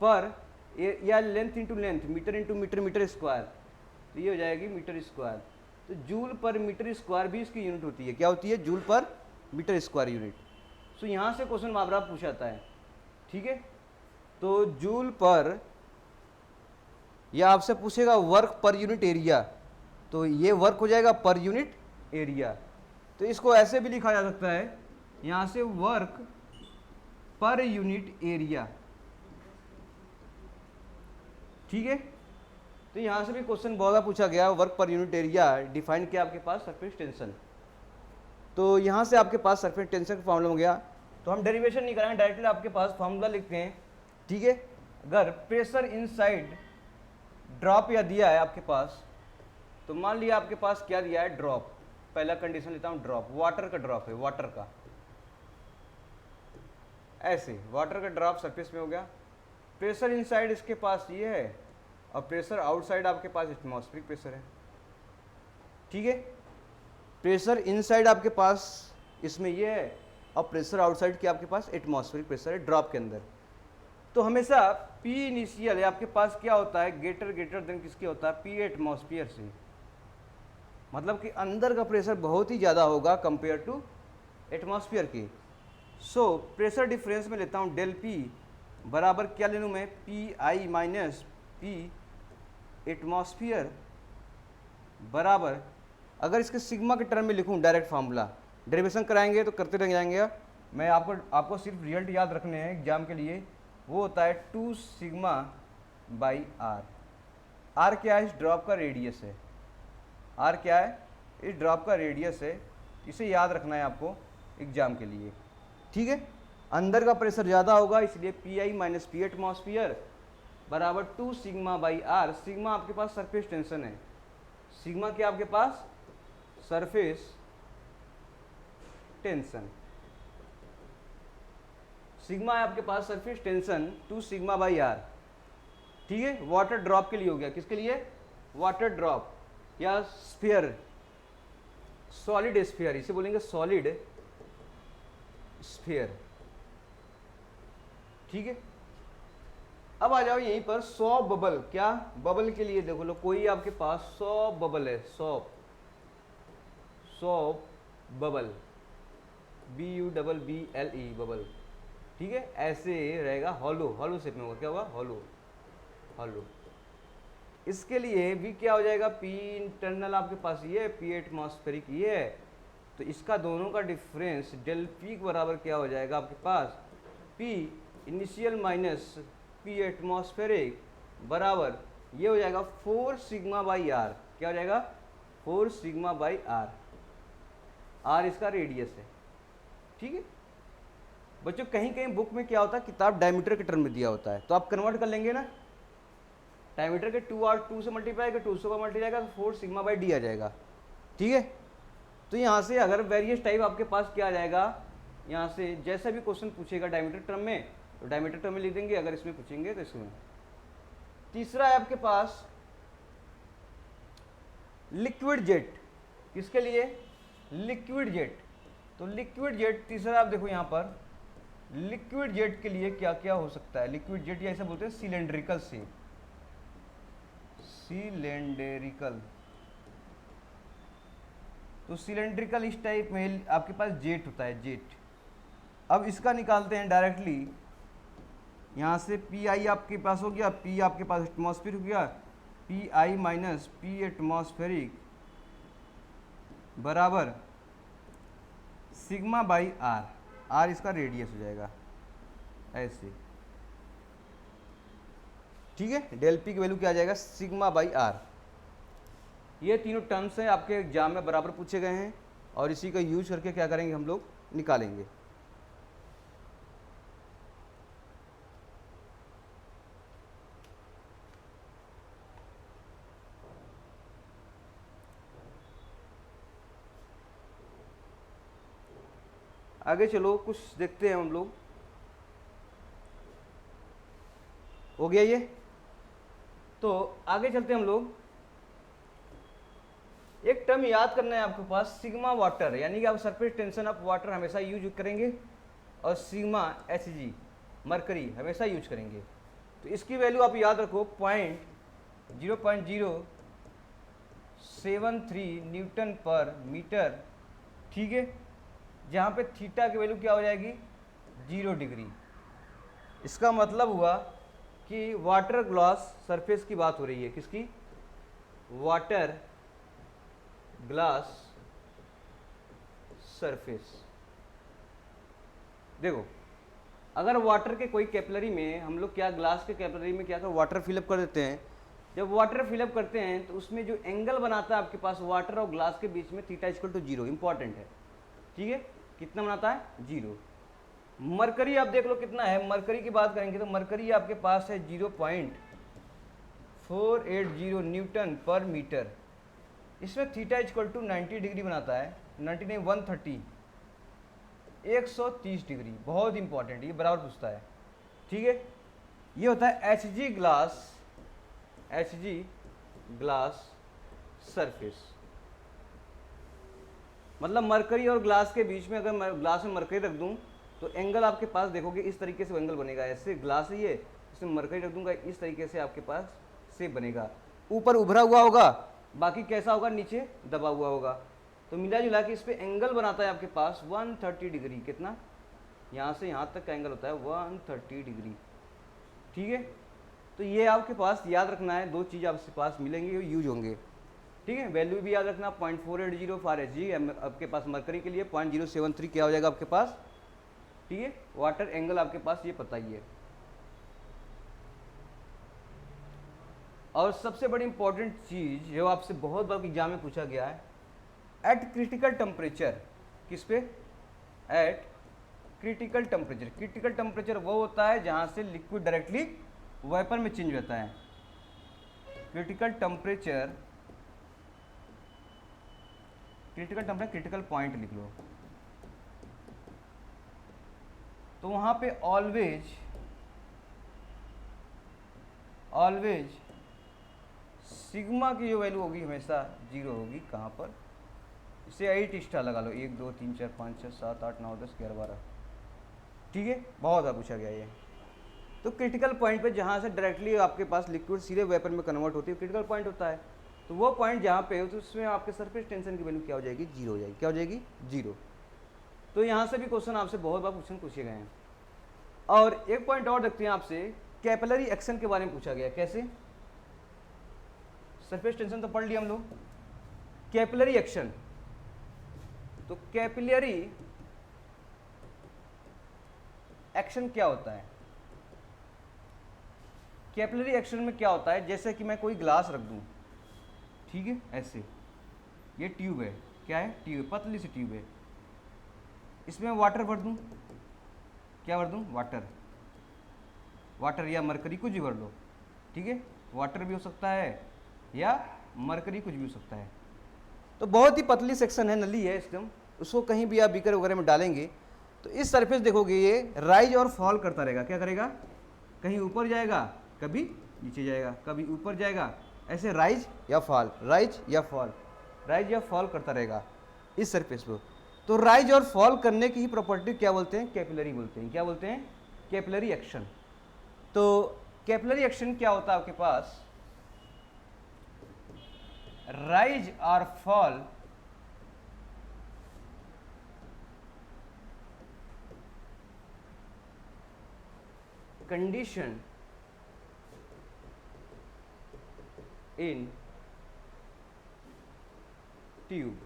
पर, या length into length, metre into metre, metre square, तो ये हो जाएगी मीटर स्क्वायर। तो जूल पर मीटर स्क्वायर भी इसकी यूनिट होती है। क्या होती है? Joule per metre square unit. सो यहाँ से क्वेश्चन बार बार पूछा जाता है। ठीक है, तो जूल पर, या आपसे पूछेगा वर्क पर यूनिट एरिया, तो ये वर्क हो जाएगा पर यूनिट एरिया। तो इसको ऐसे भी लिखा जा सकता है, यहाँ से वर्क पर यूनिट एरिया। ठीक है, तो यहाँ से भी क्वेश्चन बहुत बार पूछा गया, work per unit area define किया आपके पास सरफेस टेंशन। तो यहाँ से आपके पास सरफेस टेंशन का फॉर्मूला हो गया। तो हम डेरिवेशन नहीं कराएंगे, डायरेक्टली आपके पास फॉर्मूला लिखते हैं। ठीक है, अगर प्रेशर इनसाइड ड्रॉप या दिया है आपके पास, तो मान लिया आपके पास क्या दिया है? ड्रॉप। पहला कंडीशन लेता हूँ, ड्रॉप, वाटर का ड्रॉप है, वाटर का, ऐसे वाटर का ड्रॉप सरफेस में हो गया। प्रेशर इनसाइड इसके पास ये है, और प्रेशर आउटसाइड आपके पास एटमॉस्फेरिक प्रेशर है। ठीक है, प्रेशर इनसाइड आपके पास इसमें ये है, और प्रेशर आउटसाइड की आपके पास एटमॉस्फेरिक प्रेशर है ड्रॉप के अंदर। तो हमेशा P इनिशियल है आपके पास क्या होता है? ग्रेटर देन किसके होता है? P एटमॉस्फेयर से। मतलब कि अंदर का प्रेशर बहुत ही ज़्यादा होगा कंपेयर टू एटमॉस्फेयर की। सो प्रेशर डिफरेंस में लेता हूँ डेल P बराबर क्या ले लूँ मैं? PI माइनस P एटमॉस्फेयर बराबर, अगर इसके सिग्मा के टर्म में लिखूँ डायरेक्ट फार्मूला, डेरिवेशन कराएंगे तो करते रह जाएंगे। मैं आपको सिर्फ रिजल्ट याद रखने हैं एग्जाम के लिए। वो होता है 2 सिग्मा बाई आर। आर क्या है? इस ड्रॉप का रेडियस है। आर क्या है? इस ड्रॉप का रेडियस है। इसे याद रखना है आपको एग्जाम के लिए। ठीक है, अंदर का प्रेशर ज़्यादा होगा, इसलिए PI माइनस P एटमॉस्फेयर बराबर 2 सिग्मा बाई आर। सिग्मा आपके पास सरफेस टेंशन है। सिग्मा क्या आपके पास? Surface tension. सिग्मा है आपके पास surface tension 2 sigma by R. ठीक है, वाटर ड्रॉप के लिए हो गया। किसके लिए? वाटर ड्रॉप या स्फीयर, सॉलिड स्फीयर, इसे बोलेंगे सॉलिड स्फीयर। ठीक है, अब आ जाओ यहीं पर 100 बबल। क्या बबल के लिए? देखो लो, कोई आपके पास 100 बबल है, 100 बबल, BUBBLE बबल। ठीक है, ऐसे रहेगा, हॉलो शेप में होगा। क्या होगा? हॉलो। इसके लिए भी क्या हो जाएगा? P इंटरनल आपके पास ये, P एटमॉस्फेरिक ये है, तो इसका दोनों का डिफरेंस डेल P के बराबर क्या हो जाएगा आपके पास? P initial minus P atmospheric बराबर ये हो जाएगा 4 सिग्मा बाई आर। क्या हो जाएगा? 4 सिग्मा बाई आर। आर इसका रेडियस है। ठीक है बच्चों, कहीं कहीं बुक में क्या होता है, किताब डायमीटर के टर्म में दिया होता है, तो आप कन्वर्ट कर लेंगे ना, डायमीटर के 2 से मल्टीप्लाई कर 200 का मल्टीप्लाई जाएगा तो 4 सिग्मा बाई डी आ जाएगा। ठीक है, तो यहाँ से अगर वेरियस टाइप आपके पास क्या आ जाएगा, यहाँ से जैसा भी क्वेश्चन पूछेगा डायमीटर टर्म में, तो डायमीटर टर्म में लिख देंगे अगर इसमें पूछेंगे तो इसमें। तीसरा है आपके पास लिक्विड जेट, किसके लिए? Liquid jet. तो लिक्विड जेट तीसरा आप देखो यहाँ पर, लिक्विड जेट के लिए क्या क्या हो सकता है? लिक्विड जेट या ऐसा बोलते हैं सिलेंड्रिकल शेप, सिलेंड्रिकल। तो सिलेंड्रिकल इस टाइप में आपके पास जेट होता है, जेट। अब इसका निकालते हैं डायरेक्टली, यहाँ से पी आई आपके पास हो गया, पी आपके पास एटमॉस्फेयर हो गया, P I minus P atmospheric बराबर सिग्मा बाई आर, आर इसका रेडियस हो जाएगा ऐसे, ठीक है। डेल पी की वैल्यू क्या आ जाएगा? Sigma by r. ये तीनों टर्म्स हैं आपके एग्जाम में बराबर पूछे गए हैं और इसी का यूज करके क्या करेंगे हम लोग, निकालेंगे। आगे चलो कुछ देखते हैं हम लोग। हो गया ये, तो आगे चलते हैं हम लोग। एक टर्म याद करना है आपके पास, सिग्मा वाटर, यानी कि आप सरफेस टेंशन ऑफ वाटर हमेशा यूज करेंगे, और सिग्मा एच जी मरकरी हमेशा यूज करेंगे। तो इसकी वैल्यू आप याद रखो 0.073 न्यूटन पर मीटर, ठीक है। जहाँ पे थीटा की वैल्यू क्या हो जाएगी? 0 डिग्री। इसका मतलब हुआ कि वाटर ग्लास सरफेस की बात हो रही है, किसकी? Water glass surface. देखो, अगर वाटर के कोई कैपिलरी में हम लोग क्या, ग्लास के कैपिलरी में क्या कर वाटर फिलअप कर देते हैं, जब वाटर फिलअप करते हैं तो उसमें जो एंगल बनाता है आपके पास वाटर और ग्लास के बीच में, थीटा इक्वल टू 0, इंपॉर्टेंट है, ठीक है। कितना बनाता है? 0। मरकरी आप देख लो कितना है, मरकरी की बात करेंगे तो मरकरी आपके पास है 0.480 न्यूटन पर मीटर। इसमें थीटा इक्वल टू 90 डिग्री बनाता है, 90 नहीं 130, 130 डिग्री। बहुत इंपॉर्टेंट, ये बराबर पूछता है, ठीक है। ये होता है एच जी ग्लास सरफेस। मतलब मरकरी और ग्लास के बीच में अगर मैं ग्लास में मरकरी रख दूं तो एंगल आपके पास देखोगे इस तरीके से एंगल बनेगा, ऐसे ग्लास है ये, इसमें मरकरी रख दूंगा इस तरीके से आपके पास शेप बनेगा। ऊपर उभरा हुआ होगा, बाकी कैसा होगा? नीचे दबा हुआ होगा। तो मिला जुला के इस पे एंगल बनाता है आपके पास 130 डिग्री। कितना? यहाँ से यहाँ तक का एंगल होता है 130 डिग्री, ठीक है। तो ये आपके पास याद रखना है, दो चीज़ आपके पास मिलेंगे, यूज होंगे, ठीक है। वैल्यू भी याद रखना 0.480 फॉर एच जी, आपके पास मरकरी के लिए 0.073 क्या हो जाएगा आपके पास, ठीक है। वाटर एंगल आपके पास ये पता ही है। और सबसे बड़ी इंपॉर्टेंट चीज जो आपसे बहुत बार एग्जाम में पूछा गया है, एट क्रिटिकल टेम्परेचर, किस पे? Eight critical temperature. Critical temperature वो होता है जहां से लिक्विड डायरेक्टली वेपर में चेंज होता है। क्रिटिकल टेम्परेचर, क्रिटिकल पॉइंट लिख लो। तो वहां पे ऑलवेज सिग्मा की जो वैल्यू होगी हमेशा 0 होगी। कहाँ पर? इसे 8 स्टार लगा लो, 1 2 3 4 5 6 7 8 9 10 11 12, ठीक है। बहुत बार पूछा गया ये। तो क्रिटिकल पॉइंट पे जहाँ से डायरेक्टली आपके पास लिक्विड सीधे वेपर में कन्वर्ट होती है, क्रिटिकल पॉइंट होता है। तो वो पॉइंट जहाँ पे हो तो उसमें आपके सरफेस टेंशन की वैल्यू क्या हो जाएगी? 0 हो जाएगी। क्या हो जाएगी? 0। तो यहाँ से भी क्वेश्चन आपसे बहुत बार क्वेश्चन पूछे गए हैं। और एक पॉइंट और देखते हैं आपसे, कैपिलरी एक्शन के बारे में पूछा गया। कैसे? सरफेस टेंशन तो पढ़ लिया हम लोग, कैपिलरी एक्शन। तो कैपिलरी एक्शन क्या होता है? कैपिलरी एक्शन में क्या होता है, जैसे कि मैं कोई ग्लास रख दूं, ठीक है, ऐसे, ये ट्यूब है, क्या है? ट्यूब, पतली सी ट्यूब है, इसमें वाटर भर दूं, क्या भर दूं? वाटर या मरकरी, कुछ भी भर लो, ठीक है। वाटर भी हो सकता है या मरकरी, कुछ भी हो सकता है। तो बहुत ही पतली सेक्शन है, नली है एकदम, उसको कहीं भी आप बीकर वगैरह में डालेंगे तो इस सरफेस देखोगे ये राइज और फॉल करता रहेगा। क्या करेगा? कहीं ऊपर जाएगा, कभी नीचे जाएगा, कभी ऊपर जाएगा, ऐसे राइज या फॉल, राइज या फॉल, राइज या फॉल करता रहेगा इस सरफेस को। तो राइज और फॉल करने की ही प्रॉपर्टी क्या बोलते हैं? कैपिलरी बोलते हैं। क्या बोलते हैं? Capillary action. तो कैपिलरी एक्शन क्या होता है आपके पास? राइज और फॉल कंडीशन इन ट्यूब।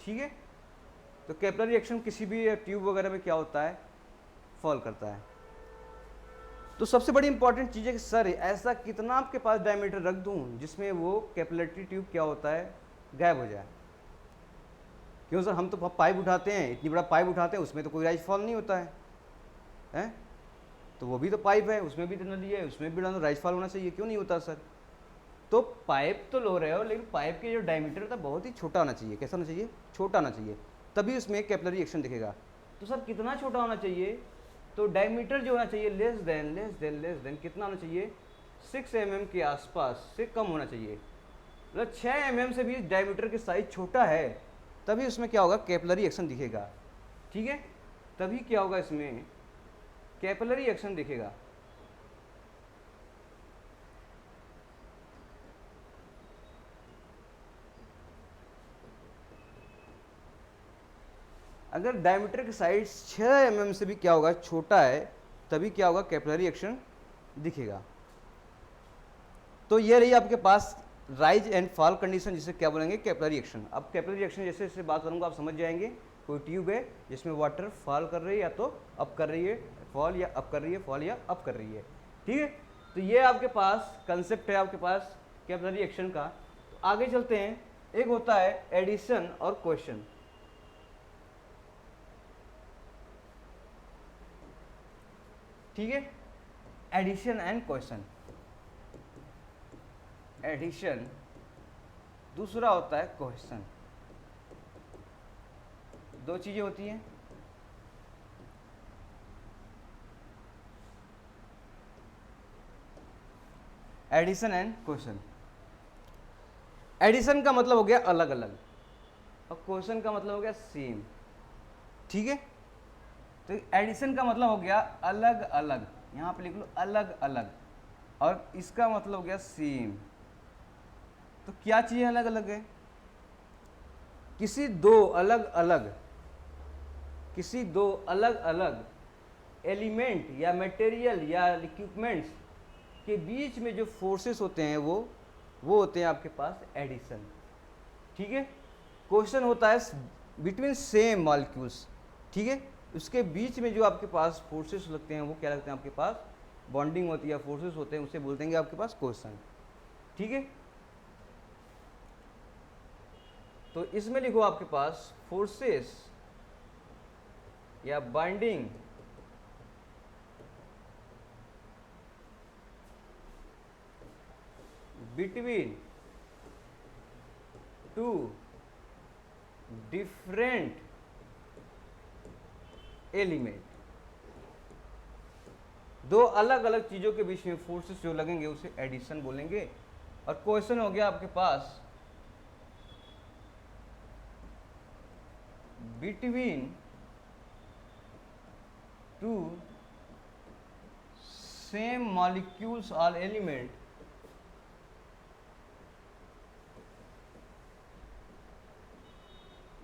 ठीक है, तो कैपिलरी एक्शन किसी भी ट्यूब वगैरह में क्या होता है? फॉल करता है। तो सबसे बड़ी इंपॉर्टेंट चीज़ है कि सर ऐसा कितना आपके पास डायमीटर रख दूं जिसमें वो कैपिलरी ट्यूब क्या होता है? गायब हो जाए। क्यों सर? हम तो पाइप उठाते हैं, इतनी बड़ा पाइप उठाते हैं, उसमें तो कोई राइज फॉल नहीं होता है, हैं? तो वो भी तो पाइप है, उसमें भी तो नली है, उसमें भी राइज फॉल होना चाहिए, क्यों नहीं होता सर? तो पाइप तो लो रहे हो, लेकिन पाइप के जो डायमीटर था बहुत ही छोटा होना चाहिए। कैसा होना चाहिए? छोटा होना चाहिए, तभी उसमें कैपिलरी एक्शन दिखेगा। तो सर कितना छोटा होना चाहिए? तो डायमीटर जो होना चाहिए लेस देन कितना होना चाहिए? 6 mm के आसपास से कम होना चाहिए। मतलब 6 mm से भी डायमीटर की साइज छोटा है, तभी उसमें क्या होगा? कैपिलरी एक्शन दिखेगा। ठीक है, तभी क्या होगा? इसमें कैपिलरी एक्शन दिखेगा। अगर डायमीटर की साइज 6 mm से भी क्या होगा? छोटा है, तभी क्या होगा? कैपिलरी एक्शन दिखेगा। तो ये रही आपके पास राइज एंड फॉल कंडीशन, जिसे क्या बोलेंगे? Capillary action. अब कैपिलरी एक्शन जैसे जैसे बात करूंगा आप समझ जाएंगे। कोई ट्यूब है जिसमें वाटर फॉल कर रही है, या तो अप कर रही है फॉल, या अप कर रही है फॉल, या अप कर रही है। ठीक है, तो ये आपके पास कंसेप्ट है आपके पास कैपिलरी एक्शन का। तो आगे चलते हैं। एक होता है एडिशन और क्वेश्चन। ठीक है, एडिशन एंड क्वेश्चन। एडिशन, दूसरा होता है क्वेश्चन। दो चीजें होती हैं। Addition and question. एडिशन का मतलब हो गया अलग अलग, और क्वेश्चन का मतलब हो गया सेम। ठीक है, तो एडिशन का मतलब हो गया अलग अलग, यहां पे लिख लो अलग अलग, और इसका मतलब हो गया सेम। तो क्या चीजें अलग अलग है? किसी दो अलग अलग एलिमेंट या मटेरियल या इक्विपमेंट्स के बीच में जो फोर्सेस होते हैं वो होते हैं आपके पास एडिशन। ठीक है, क्वेश्चन होता है बिटवीन सेम मॉलिक्यूल्स। ठीक है, उसके बीच में जो आपके पास फोर्सेस लगते हैं वो क्या लगते हैं? आपके पास बॉन्डिंग होती है, फोर्सेस होते हैं, उसे बोलते हैं आपके पास क्वेश्चन। ठीक है, तो इसमें लिखो आपके पास फोर्सेस या binding between two different element. दो अलग अलग चीजों के बीच में फोर्सेस जो लगेंगे उसे एडिशन बोलेंगे। और क्वेश्चन हो गया आपके पास बिटवीन टू सेम मॉलिक्यूल्स और एलिमेंट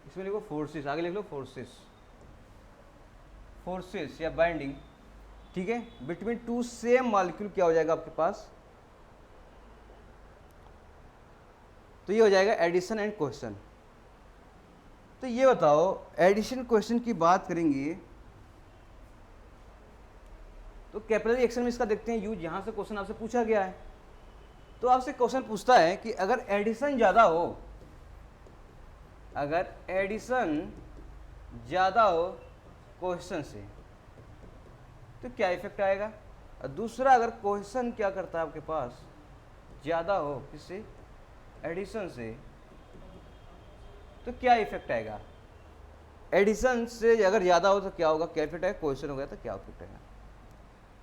इसमें लिखो फोर्सेस, आगे लिख लो फोर्सेस या बाइंडिंग। ठीक है, बिटवीन टू सेम मॉलिक्यूल क्या हो जाएगा आपके पास? तो ये हो जाएगा एडिशन एंड क्वेश्चन। तो ये बताओ, एडिशन क्वेश्चन की बात करेंगे तो कैपिलरी एक्शन में इसका देखते हैं यूज। यहां से क्वेश्चन आपसे पूछा गया है, तो आपसे क्वेश्चन पूछता है कि अगर एडिशन ज्यादा हो, अगर एडिशन ज्यादा हो क्वेश्चन से तो क्या इफेक्ट आएगा? और दूसरा, अगर क्वेश्चन क्या करता है आपके पास ज्यादा हो किससे? एडिशन से, तो क्या इफेक्ट आएगा? एडिशन से अगर ज़्यादा हो तो क्या होगा, क्या इफेक्ट आएगा, क्वेश्चन हो गया तो क्या इफेक्ट आएगा।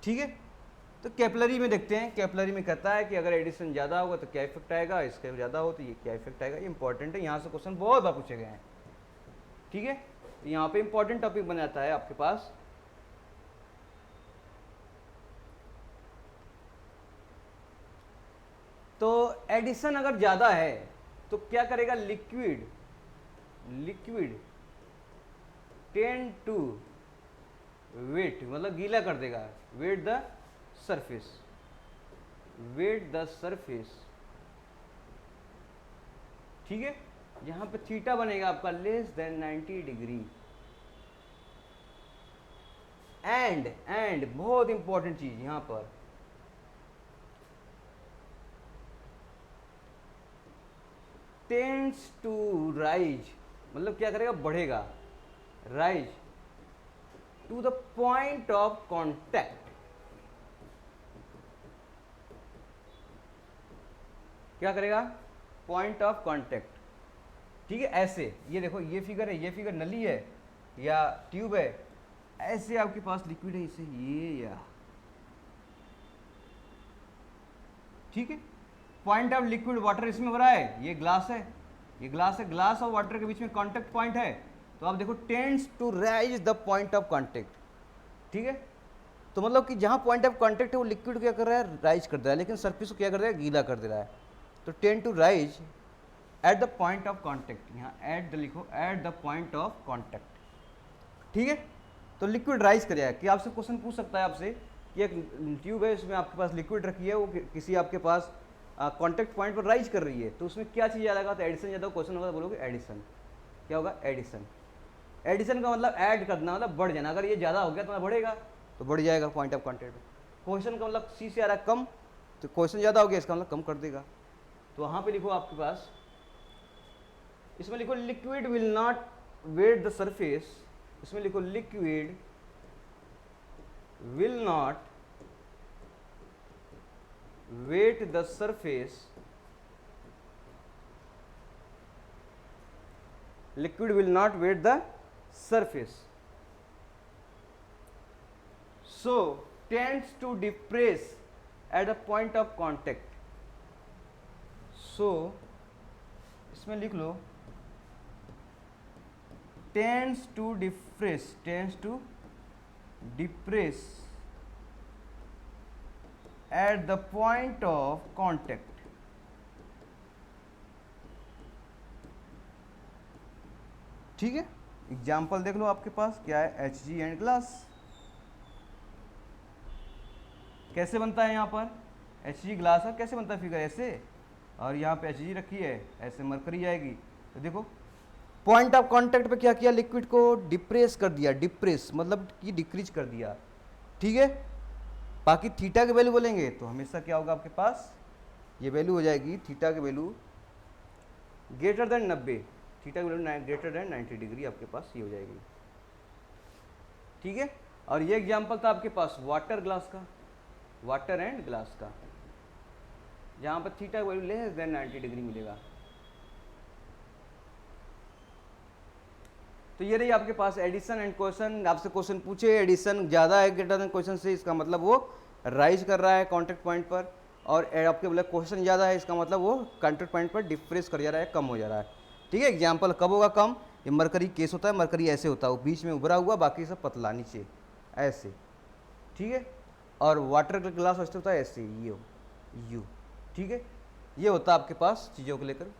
ठीक है, तो कैपिलरी में देखते हैं, कैपिलरी में कहता है कि अगर एडिशन ज़्यादा होगा तो क्या इफेक्ट आएगा, इसके ज़्यादा हो तो ये क्या इफेक्ट आएगा। ये इंपॉर्टेंट है, यहाँ से क्वेश्चन बहुत बार पूछे गए हैं। ठीक है, तो यहाँ पे इंपॉर्टेंट टॉपिक बन जाता है आपके पास। तो एडिशन अगर ज़्यादा है तो क्या करेगा, लिक्विड टेंड टू वेट, मतलब गीला कर देगा, वेट द सरफेस। ठीक है, यहां पे थीटा बनेगा आपका लेस देन 90 डिग्री। एंड बहुत इंपॉर्टेंट चीज यहां पर, टेंड्स टू राइज, मतलब क्या करेगा, बढ़ेगा, rise to the point of contact. क्या करेगा, पॉइंट ऑफ कॉन्टैक्ट। ठीक है, ऐसे ये देखो, ये फिगर है, ये फिगर नली है या ट्यूब है, ऐसे आपके पास लिक्विड है, इसे ये या, ठीक है, पॉइंट ऑफ लिक्विड वाटर इसमें हो रहा है, ये ग्लास है, ये ग्लास है, ग्लास और वाटर के बीच में कांटेक्ट पॉइंट है, तो आप देखो tends to rise the point of contact. ठीक है, तो मतलब कि जहां पॉइंट ऑफ कांटेक्ट है वो लिक्विड क्या कर रहा है, राइज कर दे रहा है, लेकिन सरफेस को क्या कर रहा है, गीला कर दे रहा है। तो tend to rise at the point of contact, यहाँ एट द लिखो, at the point of contact. ठीक है, तो लिक्विड राइज करेगा। कि आपसे क्वेश्चन पूछ सकता है आपसे कि एक ट्यूब है, इसमें आपके पास लिक्विड रखी है, वो किसी आपके पास कांटेक्ट पॉइंट पर राइज कर रही है, तो उसमें क्या चीज़ ज़्यादा, तो एडिशन ज़्यादा क्वेश्चन होगा, तो बोलोगे एडिशन। क्या होगा, एडिशन। एडिशन का मतलब ऐड करना, मतलब बढ़ जाना। अगर ये ज़्यादा हो गया तो बढ़ेगा, तो बढ़ जाएगा पॉइंट ऑफ कांटेक्ट। क्वेश्चन का मतलब सी से आ रहा है कम, तो क्वेश्चन ज़्यादा हो गया, इसका मतलब कम कर देगा। तो वहाँ पे लिखो आपके पास, इसमें लिखो liquid will not wet the surface, इसमें लिखो liquid will not wet the surface, liquid will not weight the surface, so tends to depress at the point of contact। so इसमें लिख लो tends to depress at the point of contact। ठीक है, example देख लो आपके पास क्या है, HG and glass. कैसे बनता है, यहाँ पर HG ग्लास है, कैसे बनता है, फिगर ऐसे, और यहाँ पे HG रखी है, ऐसे मरकरी आएगी। तो देखो पॉइंट ऑफ कांटेक्ट पे क्या किया, लिक्विड को डिप्रेस कर दिया, डिप्रेस मतलब कि डिक्रीज कर दिया। ठीक है, बाकी थीटा की वैल्यू बोलेंगे तो हमेशा क्या होगा आपके पास, ये वैल्यू हो जाएगी, थीटा की वैल्यू ग्रेटर देन 90, थीटा की वैल्यू ग्रेटर देन 90 डिग्री आपके पास ये हो जाएगी। ठीक है, और ये एग्जांपल था आपके पास वाटर ग्लास का, वाटर एंड ग्लास का, जहां पर थीटा की वैल्यू लेस देन 90 डिग्री मिलेगा। तो ये रही आपके पास एडिशन एंड क्वेश्चन। आपसे क्वेश्चन पूछे, एडिशन ज़्यादा है ग्रेटर देन क्वेश्चन से, इसका मतलब वो राइज कर रहा है कॉन्टेक्ट पॉइंट पर, और आपके बोले क्वेश्चन ज़्यादा है, इसका मतलब वो कॉन्टेक्ट पॉइंट पर डिप्रेस कर जा रहा है, कम हो जा रहा है। ठीक है, एग्जाम्पल कब होगा कम, ये मरकरी केस होता है, मरकरी ऐसे होता है, वो बीच में उभरा हुआ, बाकी सब पतला नीचे ऐसे। ठीक है, और वाटर का ग्लास ऐसे होता है, ऐसे यू। ठीक है, ये होता है आपके पास चीज़ों को लेकर।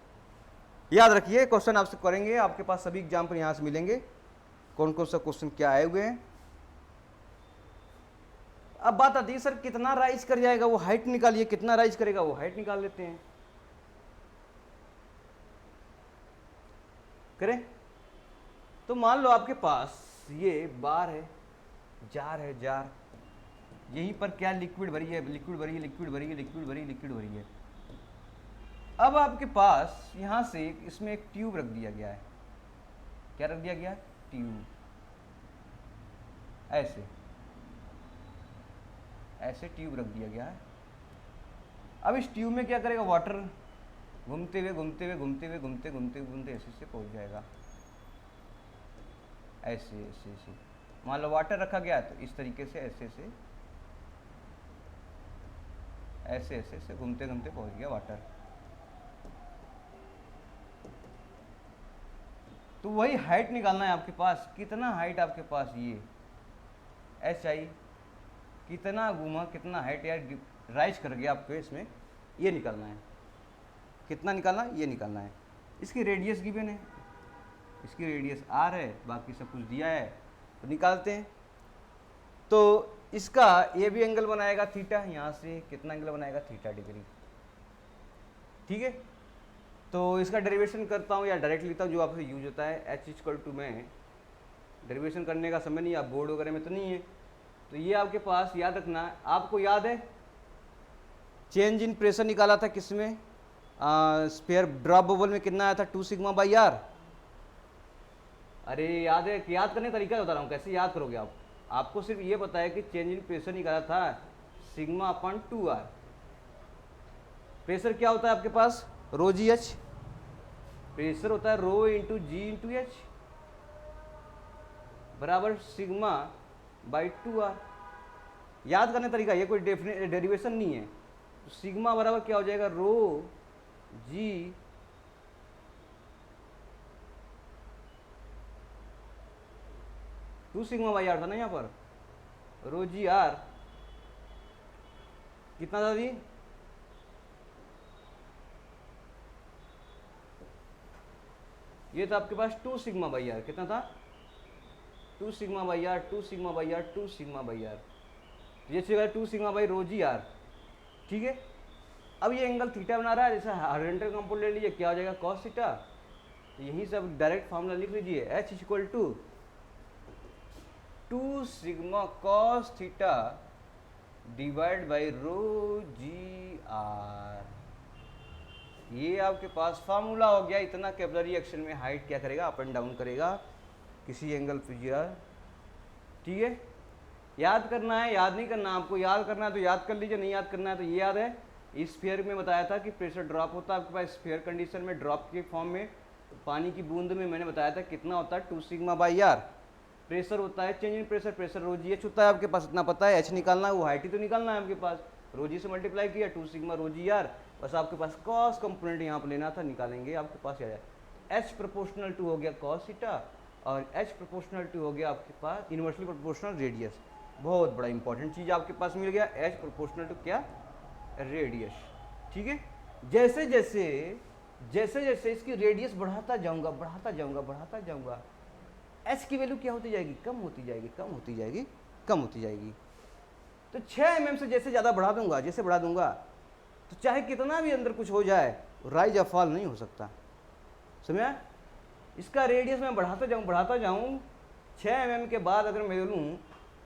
याद रखिए, क्वेश्चन आपसे करेंगे, आपके पास सभी एग्जाम्पल यहाँ से मिलेंगे, कौन कौन सा क्वेश्चन क्या आए हुए हैं। अब बात आती है सर कितना राइज कर जाएगा, वो हाइट निकालिए, कितना राइज करेगा वो हाइट निकाल लेते हैं। करें, तो मान लो आपके पास ये बार है, जार है, जार, यहीं पर क्या लिक्विड भरी है, लिक्विड भरी है, लिक्विड भरी है, लिक्विड भरी है, लिक्विड भरी है। अब आपके पास यहां से इसमें एक ट्यूब रख दिया गया है, क्या रख दिया गया है, ट्यूब, ऐसे ट्यूब रख दिया गया है। अब इस ट्यूब में क्या करेगा, वाटर घूमते हुए ऐसे से पहुंच जाएगा। ऐसे ऐसे ऐसे, मान लो वाटर रखा गया तो इस तरीके से ऐसे ऐसे ऐसे ऐसे ऐसे घूमते घूमते पहुंच गया वाटर। तो वही हाइट निकालना है आपके पास, कितना हाइट आपके पास, ये एच आई कितना घूमा, कितना हाइट यार राइज कर गया आपको इसमें, ये निकालना है। कितना निकालना है, ये निकालना है। इसकी रेडियस गिवन है, इसकी रेडियस आर है, बाकी सब कुछ दिया है, तो निकालते हैं। तो इसका ये भी एंगल बनाएगा थीटा, यहाँ से कितना एंगल बनाएगा, थीटा डिग्री। ठीक है, तो इसका डेरिवेशन करता हूँ या डायरेक्ट लिखता हूँ जो आपसे यूज होता है। एच इक्वल टू में डेरिवेशन करने का समय नहीं, आप बोर्ड वगैरह में तो नहीं है, तो ये आपके पास याद रखना है। आपको याद है चेंज इन प्रेशर निकाला था किसमें, स्फीयर ड्रॉप बबल में कितना आया था, 2 सिग्मा बाई आर। अरे याद है कि याद करने का तरीका बता रहा हूँ, कैसे याद करोगे आप। आपको सिर्फ ये पता है कि चेंज इन प्रेशर निकाला था सिग्मा अपॉन 2r। प्रेशर क्या होता है आपके पास, रो जी एच। प्रेशर होता है रो इंटू जी इंटू एच बराबर सिग्मा बाई 2r। याद करने तरीका, ये कोई डेरिवेशन नहीं है। तो सिग्मा बराबर क्या हो जाएगा, रो जी टू सिग्मा बाई आर था ना यहाँ पर, रो जी आर कितना था जी, ये था आपके पास 2 सिग्मा बाई आर। कितना था, 2 sigma by r, 2 sigma by r, 2 sigma by r, ये चलेगा 2 sigma by rho g r. ठीक है, अब ये एंगल थीटा बना रहा है, जैसे हॉरिजॉन्टल कंपोनेंट ले लीजिए, क्या हो जाएगा कॉस थीटा। तो यही सब डायरेक्ट फॉर्मूला लिख लीजिए, h equal to 2 sigma cos theta divide by rho g r. ये आपके पास फार्मूला हो गया। इतना कैपिलरी एक्शन में हाइट क्या करेगा, अप एंड डाउन करेगा किसी एंगल पे। ठीक है, याद करना है, याद नहीं करना, आपको याद करना है तो याद कर लीजिए, नहीं याद करना है तो ये याद है। इस स्फीयर में बताया था कि प्रेशर ड्रॉप होता है आपके पास स्फीयर कंडीशन में, ड्रॉप के फॉर्म में पानी की बूंद में मैंने बताया था कितना होता है, 2 सिग्मा बाई आर। प्रेशर होता है change in pressure, pressure rho g h होता है आपके पास, इतना पता है। एच निकालना है, वो हाइट ही तो निकालना है आपके पास, रो जी से मल्टीप्लाई किया 2 सिग्मा रो जी आर, बस आपके पास कॉस कंपोनेंट यहाँ पर लेना था, निकालेंगे आपके पास आ जाए। एच प्रोपोर्शनल टू हो गया कॉस थीटा और एच प्रोपोर्शनल टू हो गया आपके पास इनवर्सली प्रोपोर्शनल रेडियस। बहुत बड़ा इंपॉर्टेंट चीज़ आपके पास मिल गया, एच प्रोपोर्शनल टू क्या, रेडियस। ठीक है, जैसे जैसे जैसे जैसे इसकी रेडियस बढ़ाता जाऊंगा बढ़ाता जाऊंगा बढ़ाता जाऊंगा, एच की वैल्यू क्या होती जाएगी, कम होती जाएगी कम होती जाएगी कम होती जाएगी। तो 6 mm से जैसे ज़्यादा बढ़ा दूंगा, जैसे बढ़ा दूंगा तो चाहे कितना भी अंदर कुछ हो जाए, राइज या फॉल नहीं हो सकता। समझा, इसका रेडियस मैं बढ़ाता जाऊं 6 mm के बाद अगर मैं लूँ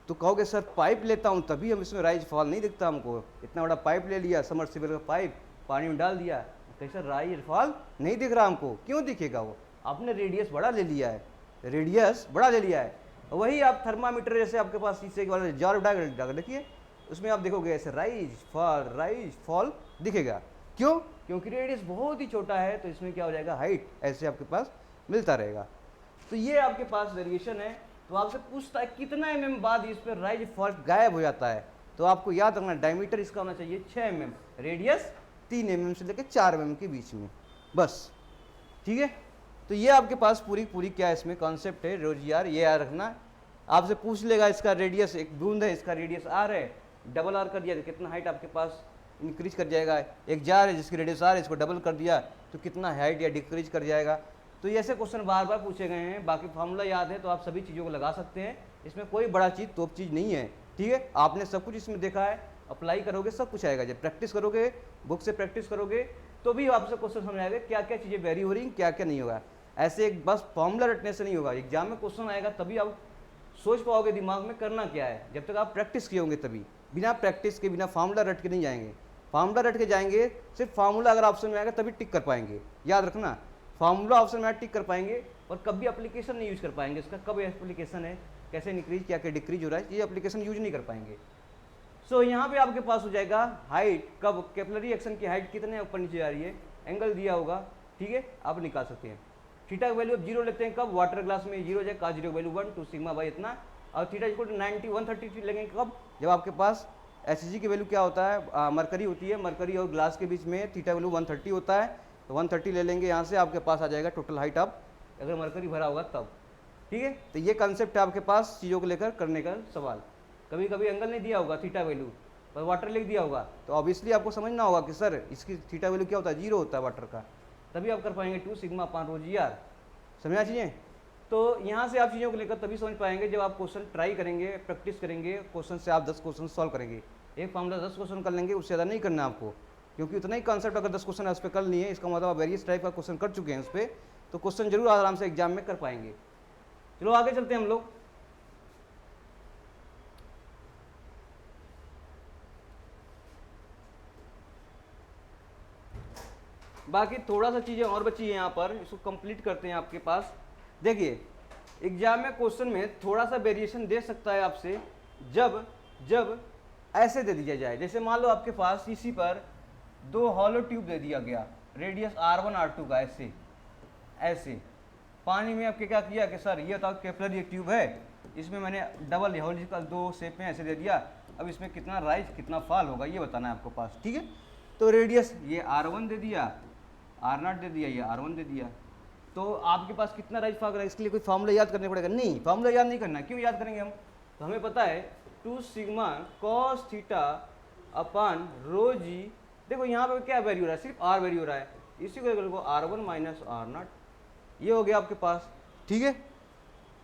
तो कहोगे सर पाइप लेता हूँ तभी हम इसमें राइज फॉल नहीं दिखता हमको। इतना बड़ा पाइप ले लिया, समरसेबल का पाइप, पानी में डाल दिया, कैसा राइज फॉल नहीं दिख रहा हमको। क्यों दिखेगा, वो आपने रेडियस बड़ा ले लिया है, रेडियस बड़ा ले लिया है। वही आप थर्मामीटर जैसे आपके पास शीशे के वाले जार डाल देखिए, उसमें आप देखोगे ऐसे राइज फॉल दिखेगा। क्यों, क्योंकि रेडियस बहुत ही छोटा है, तो इसमें क्या हो जाएगा, हाइट ऐसे आपके पास मिलता रहेगा। तो ये आपके पास वेरिएशन है। तो आपसे पूछता है कितना mm बाद इस पर राइज फॉल गायब हो जाता है, तो आपको याद रखना डायमीटर इसका होना चाहिए 6 mm, रेडियस 3 mm से लेकर 4 mm के बीच में, बस। ठीक है, तो ये आपके पास पूरी क्या इसमें कॉन्सेप्ट है, रोज आर, ये याद रखना। आपसे पूछ लेगा इसका रेडियस, एक बूंद है, इसका रेडियस आर है, डबल आर कर दिया तो कितना हाइट आपके पास इंक्रीज कर जाएगा। एक जार है जिसकी रेडियस आर है, इसको डबल कर दिया तो कितना हाइट या डिक्रीज कर जाएगा। तो ऐसे क्वेश्चन बार बार पूछे गए हैं। बाकी फार्मूला याद है तो आप सभी चीज़ों को लगा सकते हैं, इसमें कोई बड़ा चीज़ तोप चीज़ नहीं है। ठीक है, आपने सब कुछ इसमें देखा है, अप्लाई करोगे सब कुछ आएगा। जब प्रैक्टिस करोगे, बुक से प्रैक्टिस करोगे तो भी आपसे क्वेश्चन समझ आएगा क्या क्या चीज़ें वेरी हो रही, क्या क्या नहीं होगा। ऐसे एक बस फॉर्मूला रटने से नहीं होगा, एग्जाम में क्वेश्चन आएगा तभी आप सोच पाओगे दिमाग में करना क्या है। जब तक आप प्रैक्टिस किए होंगे तभी, बिना प्रैक्टिस के बिना फार्मूला रट के नहीं जाएंगे। फार्मूला रट के जाएंगे, सिर्फ फार्मूला अगर ऑप्शन में आएगा तभी टिक कर पाएंगे। याद रखना, फार्मूला ऑप्शन में टिक कर पाएंगे और कभी एप्लीकेशन नहीं यूज कर पाएंगे। इसका कब एप्लीकेशन है, कैसे इंक्रीज क्या क्या डिक्रीज हो रहा है, ये एप्लीकेशन यूज नहीं कर पाएंगे। सो यहाँ पे आपके पास हो जाएगा हाइट, कब कैपिलरी एक्शन की हाइट कितने ऊपर नीचे जा रही है, एंगल दिया होगा। ठीक है, आप निकाल सकते हैं। थीटा का वैल्यू अब जीरो लेते हैं कब, वाटर ग्लास में जीरो हो जाए, का जीरो वैल्यू 1 2 सिग्मा बाई इतना, और थीटा इक्वल टू 90 130 लेंगे कब, जब आपके पास एच की वैल्यू क्या होता है, मरकरी होती है, मरकरी और ग्लास के बीच में थीटा वैल्यू 130 होता है, तो 130 ले लेंगे यहाँ से, आपके पास आ जाएगा टोटल हाइट आप, अगर मरकरी भरा होगा तब। ठीक है, तो ये कंसेप्ट है आपके पास चीज़ों को लेकर करने का सवाल। कभी कभी एंगल नहीं दिया होगा थीटा वैल्यू, पर वाटर लिख दिया होगा, तो ऑब्वियसली आपको समझना होगा कि सर इसकी थीटा वैल्यू क्या होता है, जीरो होता है वाटर का, तभी आप कर पाएंगे 2 sigma upon row g are. समझा चीज़ें? तो यहाँ से आप चीज़ों को लेकर तभी समझ पाएंगे जब आप क्वेश्चन ट्राई करेंगे, प्रैक्टिस करेंगे, क्वेश्चन से आप 10 क्वेश्चन सॉल्व करेंगे। एक फॉर्मूला 10 क्वेश्चन कर लेंगे, उससे ज़्यादा नहीं करना आपको, क्योंकि उतना ही कॉन्सेप्ट अगर 10 क्वेश्चन उस पर कर लिए, इसका मतलब आप वेरियस टाइप का क्वेश्चन कर चुके हैं उस पर, तो क्वेश्चन जरूर आराम से एग्जाम में कर पाएंगे। चलो आगे चलते हैं हम लोग। बाकी थोड़ा सा चीज़ें और बची है यहाँ पर, इसको कंप्लीट करते हैं आपके पास। देखिए एग्जाम में क्वेश्चन में थोड़ा सा वेरिएशन दे सकता है आपसे, जब जब ऐसे दे दिया जाए, जैसे मान लो आपके पास इसी पर 2 हॉलो ट्यूब दे दिया गया, रेडियस R1 R2 का, ऐसे ऐसे पानी में आपके क्या किया कि सर ये था कैपिलरी एक ट्यूब है, इसमें मैंने डबल हॉलिकल 2 शेप में ऐसे दे दिया, अब इसमें कितना राइज कितना फॉल होगा ये बताना है आपको पास। ठीक है, तो रेडियस ये R1 दे दिया, R0 दे दिया, ये R1 दे दिया, तो आपके पास कितना राइज फॉल करेगा, इसके लिए कोई फार्मूला याद करने पड़ेगा? नहीं, फार्मूला याद नहीं करना। क्यों याद करेंगे हम, तो हमें पता है 2 सिग्मा कॉस थीटा अपान रो जी। देखो यहाँ पे क्या वैल्यू हो रहा है, सिर्फ R वैल्यू हो रहा है, इसी को R1 माइनस R0, ये हो गया आपके पास। ठीक है,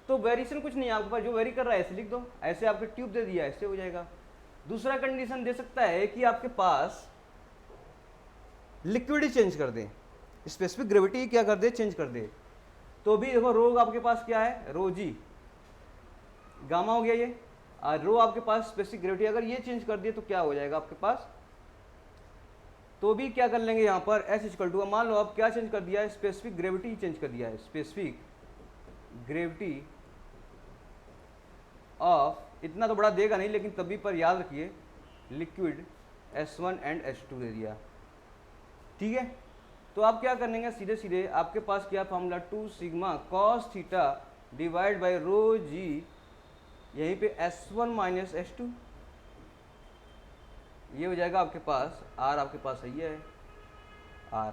तो वेरिएशन कुछ नहीं है आपके पास, जो वेरी कर रहा है ऐसे लिख दो, ऐसे आपके ट्यूब दे दिया ऐसे हो जाएगा। दूसरा कंडीशन दे सकता है कि आपके पास लिक्विड ही चेंज कर दे, स्पेसिफिक ग्रेविटी क्या कर दे, चेंज कर दे, तो भी देखो रो आपके पास क्या है, रो जी गामा हो गया ये, और रो आपके पास स्पेसिफिक ग्रेविटी, अगर ये चेंज कर दिए तो क्या हो जाएगा आपके पास, तो भी क्या कर लेंगे यहाँ पर एस इक्वल टू, मान लो आप क्या चेंज कर दिया है, स्पेसिफिक ग्रेविटी चेंज कर दिया है, स्पेसिफिक ग्रेविटी ऑफ, इतना तो बड़ा देगा नहीं लेकिन तभी पर याद रखिए लिक्विड S1 एंड S2 दे दिया। ठीक है, तो आप क्या करेंगे, सीधे सीधे आपके पास क्या formula 2 sigma cos theta divide by rho g, यहीं पे S1 माइनस S2, ये हो जाएगा आपके पास, R आपके पास सही है R,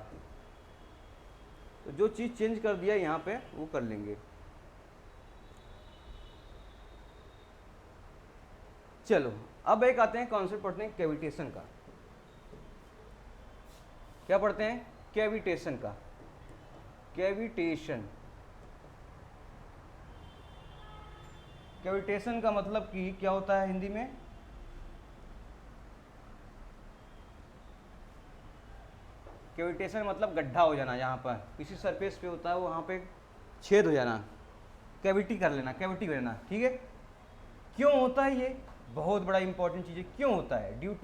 तो जो चीज़ चेंज कर दिया यहाँ पे वो कर लेंगे। चलो अब एक आते हैं कॉन्सेप्ट पढ़ते हैं कैविटेशन का। क्या पढ़ते हैं, कैविटेशन का। कैविटेशन, कैविटेशन का मतलब कि क्या होता है हिंदी में, कैविटेशन मतलब गड्ढा हो जाना, जहाँ पर किसी सरफेस पे होता है वहाँ पे छेद हो जाना, कैविटी कर लेना, कैविटी कर लेना। ठीक है, क्यों होता है ये, बहुत बड़ा इंपॉर्टेंट चीज़ है, क्यों होता है, ड्यू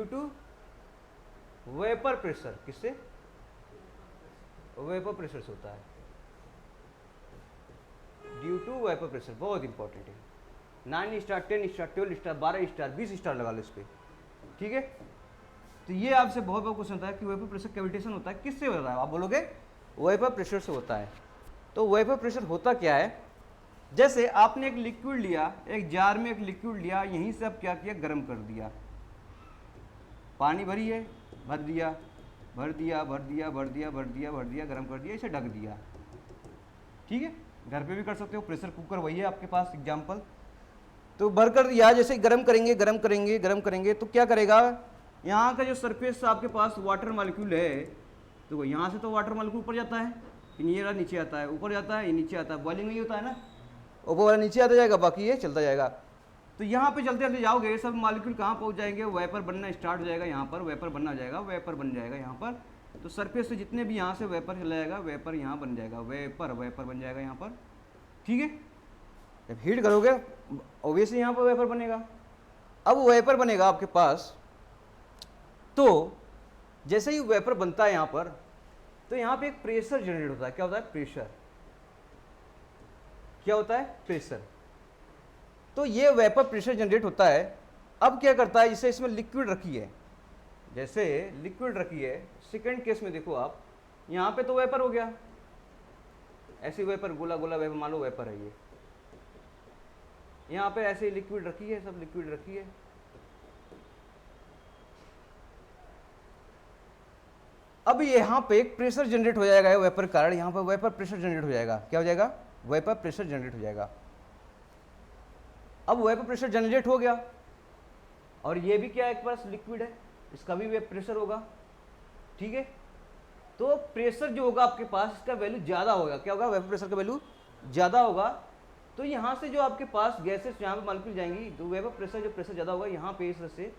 टू वेपर प्रेशर, किससे, वेपर प्रेशर से होता है, ड्यू टू वेपर प्रेशर, बहुत इंपॉर्टेंट है। 9 star 10 star 12 star 12 star 20 star लगा लो इस पर। ठीक है, तो ये आपसे बहुत बहुत क्वेश्चन होता है कि वेपर प्रेशर कैविटेशन होता है किससे होता है, आप बोलोगे वेपर प्रेशर से होता है। तो वेपर प्रेशर होता क्या है, जैसे आपने एक लिक्विड लिया, एक जार में एक लिक्विड लिया, यहीं से आप क्या किया, गर्म कर दिया, पानी भरी है, भर दिया भर दिया भर दिया भर दिया भर दिया भर दिया, गर्म कर दिया, इसे ढक दिया। ठीक है, घर पे भी कर सकते हो, प्रेशर कुकर वही है आपके पास एग्जाम्पल। तो भर कर दिया, जैसे गर्म करेंगे गर्म करेंगे गर्म करेंगे तो क्या करेगा, यहाँ का जो सरफेस आपके पास वाटर मॉलिक्यूल है, तो यहाँ से तो वाटर मॉलिक्यूल ऊपर जाता है, ये वाला नीचे आता है, ऊपर जाता है, ये नीचे आता है, बॉइलिंग नहीं होता है ना, ऊपर वाला नीचे आता जाएगा, बाकी ये चलता जाएगा। तो यहाँ पे चलते चलते जाओगे, ये सब मॉलिक्यूल कहाँ पहुँच जाएंगे, वेपर बनना स्टार्ट हो जाएगा, यहाँ पर वेपर बनना हो जाएगा, वेपर बन जाएगा यहाँ पर। तो सरफेस से जितने भी यहाँ से वेपर चला जाएगा, वेपर यहाँ बन जाएगा, वेपर वेपर बन जाएगा यहाँ पर। ठीक है, जब हीट करोगे ऑब्वियसली यहाँ पर वेपर बनेगा। अब वेपर बनेगा आपके पास, तो जैसे ही वेपर बनता है यहाँ पर, तो यहाँ पे एक प्रेशर जनरेट होता है। क्या होता है, प्रेशर, क्या होता है, प्रेशर। तो ये वेपर प्रेशर जनरेट होता है। अब क्या करता है, जैसे इसमें लिक्विड रखी है, जैसे लिक्विड रखी है, सेकंड केस में देखो आप, यहाँ पे तो वेपर हो गया, ऐसे वेपर, गोला गोला वेपर, मान लो वेपर है ये। यहाँ पे ऐसे लिक्विड रखी है, सब लिक्विड रखी है। अब यहाँ पे एक प्रेशर जनरेट हो जाएगा वेपर के कारण, यहाँ पे वेपर प्रेशर जनरेट हो जाएगा। क्या हो जाएगा? वेपर प्रेशर जनरेट हो जाएगा। अब वेपर प्रेशर जनरेट हो गया और ये भी क्या है, एक पास लिक्विड है, इसका भी वेपर प्रेशर होगा। ठीक है, तो प्रेशर जो होगा आपके पास, इसका वैल्यू ज़्यादा होगा। क्या होगा? वेपर प्रेशर का वैल्यू ज़्यादा होगा। तो यहाँ से जो आपके पास गैसेस यहाँ पे मॉलिक्यूल जाएंगी, तो वेपर प्रेशर जो प्रेशर ज़्यादा होगा यहाँ पे, इस तरह से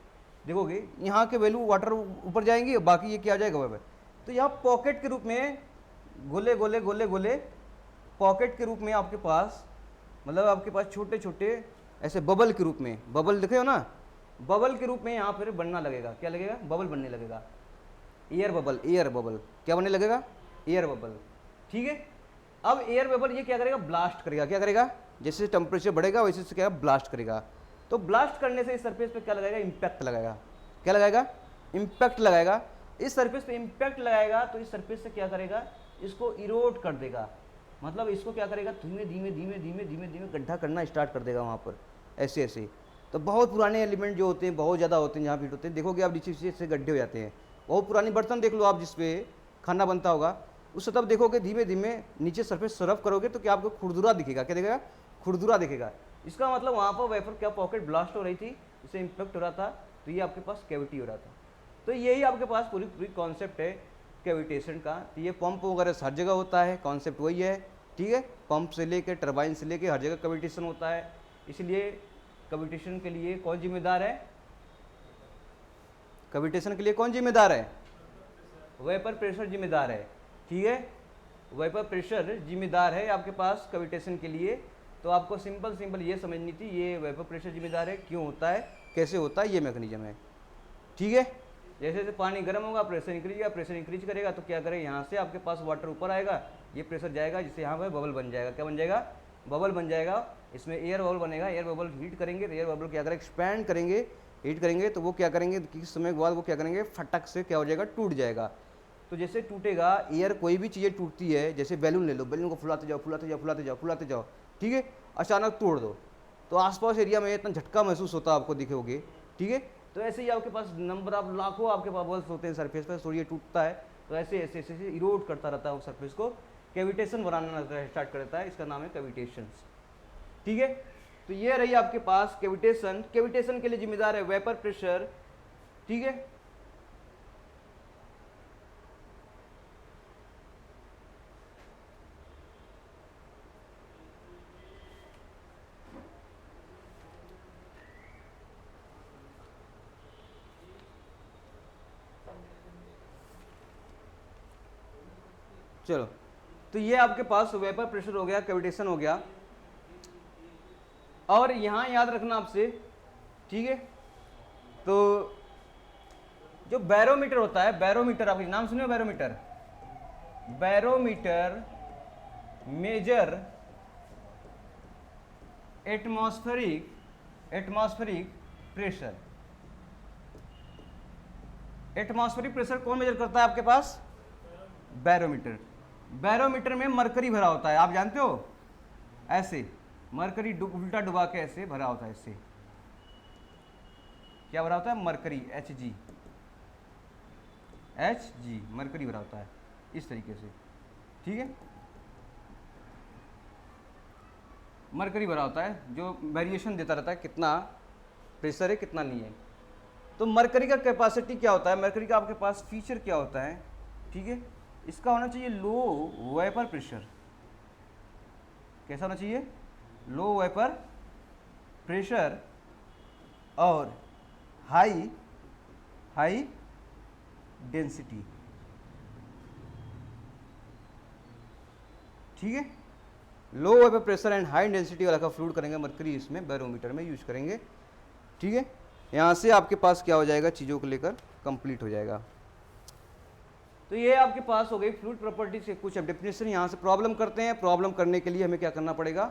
देखोगे यहाँ के वैल्यू वाटर ऊपर जाएंगी, बाकी ये क्या आ जाएगा? वेपर। तो यहाँ पॉकेट के रूप में गोले गोले गोले गोले पॉकेट के रूप में आपके पास, मतलब आपके पास छोटे छोटे ऐसे बबल के रूप में, बबल देखे हो ना, बबल के रूप में यहाँ पर बनना लगेगा। क्या लगेगा? बबल बनने लगेगा। एयर बबल, एयर बबल क्या बनने लगेगा? Air bubble. ठीक है, अब एयर बबल ये क्या करेगा? ब्लास्ट करेगा। क्या करेगा? जैसे टेम्परेचर बढ़ेगा वैसे से क्या ब्लास्ट करेगा। तो ब्लास्ट करने से इस सरफेस पे क्या लगाएगा? इम्पैक्ट लगाएगा। क्या लगाएगा? इम्पैक्ट लगाएगा। इस सरफेस पे इम्पैक्ट लगाएगा तो इस सरफेस से क्या करेगा? इसको इरोड कर देगा, मतलब इसको क्या करेगा? धीमे धीमे धीमे धीमे धीमे धीमे गड्ढा करना स्टार्ट कर देगा वहाँ पर, ऐसे ऐसे। तो बहुत पुराने एलिमेंट जो होते हैं, बहुत ज़्यादा होते हैं, जहाँ फिट होते हैं, देखोगे आप नीचे से गड्ढे हो जाते हैं। बहुत पुरानी बर्तन देख लो आप, जिसपे खाना बनता होगा, उससे तब देखोगे धीमे धीमे नीचे सरफेस सर्व करोगे तो क्या आपको खुरदुरा दिखेगा? क्या दिखेगा? खुरदुरा दिखेगा। इसका मतलब वहाँ पर वेपर क्या पॉकेट ब्लास्ट हो रही थी, इससे इम्पैक्ट हो रहा था, तो ये आपके पास कैविटी हो रहा था। तो यही आपके पास पूरी पूरी कॉन्सेप्ट है कैविटेशन का। तो ये पंप वगैरह हर जगह होता है, कॉन्सेप्ट वही है। ठीक है, पंप से लेके टरबाइन से लेके हर जगह कैविटेशन होता है। इसलिए कैविटेशन के लिए कौन जिम्मेदार है? कैविटेशन के लिए कौन जिम्मेदार है? वेपर प्रेशर जिम्मेदार है। ठीक है, वेपर प्रेशर जिम्मेदार है आपके पास कैविटेशन के लिए। तो आपको सिंपल सिंपल ये समझनी थी, ये वेपर प्रेशर जिम्मेदार है, क्यों होता है, कैसे होता है, ये मैकेनिज्म है। ठीक है, जैसे जैसे पानी गर्म होगा प्रेशर इंक्रीज का, प्रेशर इंक्रीज करेगा तो क्या करेगा? यहाँ से आपके पास वाटर ऊपर आएगा, ये प्रेशर जाएगा, जिससे यहाँ पर बबल बन जाएगा। क्या बन जाएगा? बबल बन जाएगा। इसमें एयर बबल बनेगा। एयर बबल हीट करेंगे तो एयर बबल क्या करेंगे? एक्सपैंड करेंगे, हीट करेंगे तो वो क्या करेंगे? किस समय के बाद वो क्या करेंगे? फटक से क्या हो जाएगा? टूट जाएगा। तो जैसे टूटेगा एयर, कोई भी चीज़ें टूटती है, जैसे बैलून ले लो, बैलून को फुलाते जाओ फुलाते जाओ फुलाते जाओ फुलाते जाओ, ठीक है, अचानक तोड़ दो तो आसपास एरिया में इतना झटका महसूस होता है, आपको दिखोगे। ठीक है, तो ऐसे ही आपके पास नंबर ऑफ लाखों आपके पास बबल्स होते हैं सरफेस पर, तो ये टूटता है तो ऐसे ऐसे ऐसे ऐसे इरोड करता रहता है वो सरफेस को, कैविटेशन बनाना स्टार्ट कर देता है। इसका नाम है कैविटेशन। ठीक है, तो ये रही आपके पास कैविटेशन। कैविटेशन के लिए जिम्मेदार है वेपर प्रेशर। ठीक है, चलो, तो ये आपके पास वेपर प्रेशर हो गया, कैविटेशन हो गया। और यहां याद रखना आपसे, ठीक है, तो जो बैरोमीटर होता है, बैरोमीटर, आपके नाम सुने हो? Barometer, barometer measure atmospheric pressure. Atmospheric pressure कौन मेजर करता है आपके पास? बैरोमीटर। बैरोमीटर में मरकरी भरा होता है, आप जानते हो, ऐसे मरकरी उल्टा डुबा के ऐसे भरा होता है। इससे क्या भरा होता है? मरकरी, Hg मरकरी भरा होता है इस तरीके से। ठीक है, मरकरी भरा होता है जो वेरिएशन देता रहता है, कितना प्रेशर है कितना नहीं है। तो मरकरी का कैपेसिटी क्या होता है? मरकरी का आपके पास फीचर क्या होता है? ठीक है, इसका होना चाहिए लो वेपर प्रेशर। कैसा होना चाहिए? लो वेपर प्रेशर और हाई डेंसिटी। ठीक है, लो vapour pressure and high density वाला का फ्लूइड करेंगे मरकरी, इसमें बैरोमीटर में यूज करेंगे। ठीक है, यहाँ से आपके पास क्या हो जाएगा? चीज़ों को लेकर कंप्लीट हो जाएगा। तो ये आपके पास हो गई फ्लूइड प्रॉपर्टीज के कुछ डेफिनेशन। यहाँ से प्रॉब्लम करते हैं। प्रॉब्लम करने के लिए हमें क्या करना पड़ेगा?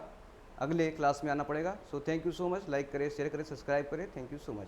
अगले क्लास में आना पड़ेगा। So thank you so much. Like करें, शेयर करें, सब्सक्राइब करें। Thank you so much.